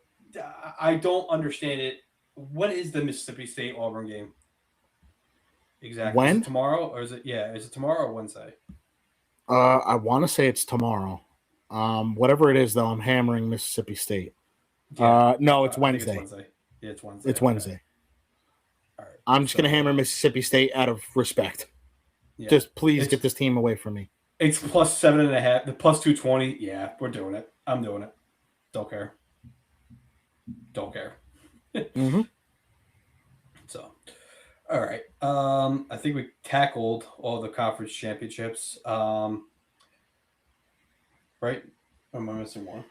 I don't understand it. What is the Mississippi State Auburn game? Exactly.
When?
Is it tomorrow or is it tomorrow or Wednesday?
I want to say it's tomorrow. Whatever it is, though, I'm hammering Mississippi State.
Yeah.
No, it's
I think
Wednesday.
it's Wednesday. Yeah, it's Wednesday.
It's Wednesday.
Okay. All right.
I'm just going to hammer Mississippi State out of respect.
Yeah.
Just please get this team away from me.
It's plus 7.5. The plus 220. Yeah, we're doing it. I'm doing it. Don't care.
Mm-hmm.
So, all right. I think we tackled all the conference championships. Right? Or am I missing one?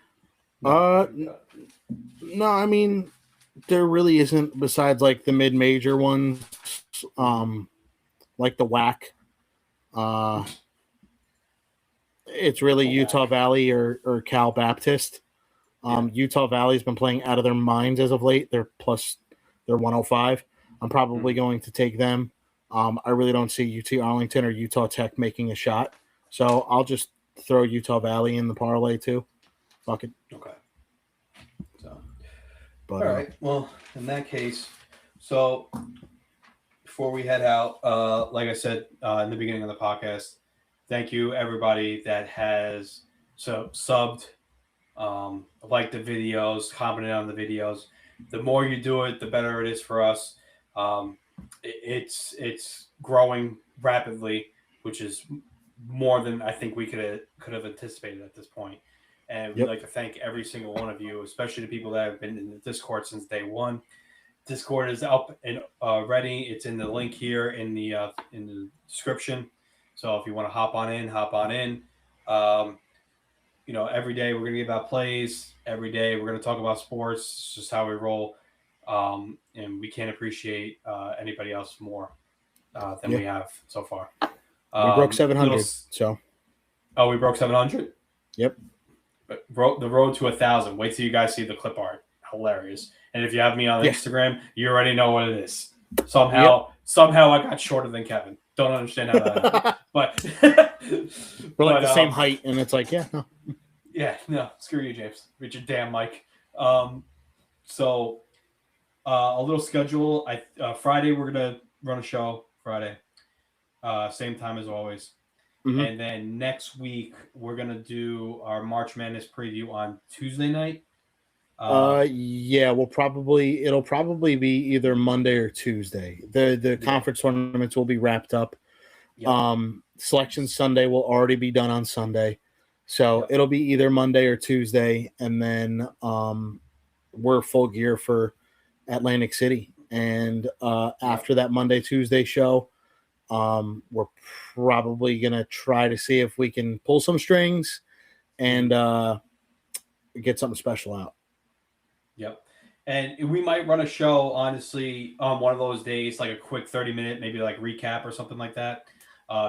No, I mean, there really isn't besides like the mid-major ones, like the WAC. It's really Utah Valley or Cal Baptist. Utah Valley's been playing out of their minds as of late. They're 105. I'm probably going to take them. I really don't see UT Arlington or Utah Tech making a shot. So I'll just throw Utah Valley in the parlay too. Fuck it.
Okay. All right. Well, in that case, so before we head out, like I said in the beginning of the podcast, thank you everybody that has subbed, liked the videos, commented on the videos. The more you do it, the better it is for us. It's growing rapidly, which is more than I think we could have anticipated at this point. And we'd like to thank every single one of you, especially the people that have been in the Discord since day one. Discord is up and ready. It's in the link here in the description. So if you want to hop on in. Every day we're going to give out plays. Every day we're going to talk about sports. It's just how we roll. And we can't appreciate anybody else more than we have so far.
We broke 700.
We broke 700?
Yep.
The road to 1,000. Wait till you guys see the clip art. Hilarious. And if you have me on Instagram, you already know what it is. Somehow I got shorter than Kevin. Don't understand how that happened. But
we're like the same height, and it's like, no.
Yeah, no, screw you, James. With your damn mic. A little schedule. Friday we're gonna run a show. Friday, same time as always. Mm-hmm. And then next week we're gonna do our March Madness preview on Tuesday night.
It'll probably be either Monday or Tuesday. The conference tournaments will be wrapped up. Yep. Selection Sunday will already be done on Sunday. So it'll be either Monday or Tuesday, and then we're full gear for Atlantic City. And after that Monday, Tuesday show, we're probably going to try to see if we can pull some strings and get something special out.
Yep. And we might run a show, honestly, on one of those days, like a quick 30-minute, maybe like recap or something like that,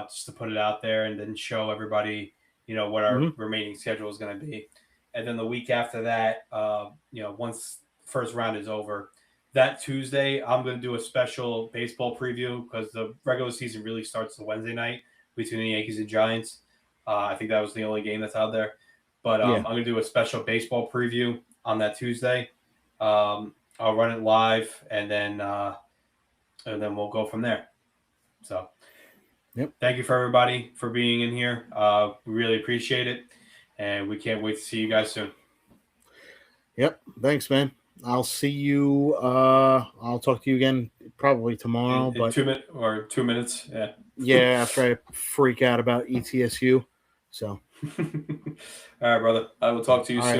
just to put it out there and then show everybody, what our
Mhm.
remaining schedule is going to be. And then the week after that, once the first round is over, that Tuesday, I'm going to do a special baseball preview because the regular season really starts the Wednesday night between the Yankees and Giants. I think that was the only game that's out there. But
Yeah.
I'm going to do a special baseball preview on that Tuesday. I'll run it live, and then we'll go from there. So,
Yep.
Thank you for everybody for being in here. We really appreciate it, and we can't wait to see you guys soon.
Yep. Thanks, man. I'll see you. I'll talk to you again probably tomorrow.
In 2 minutes. Yeah.
Yeah, after I freak out about ETSU. So.
All right, brother. I will talk to you soon.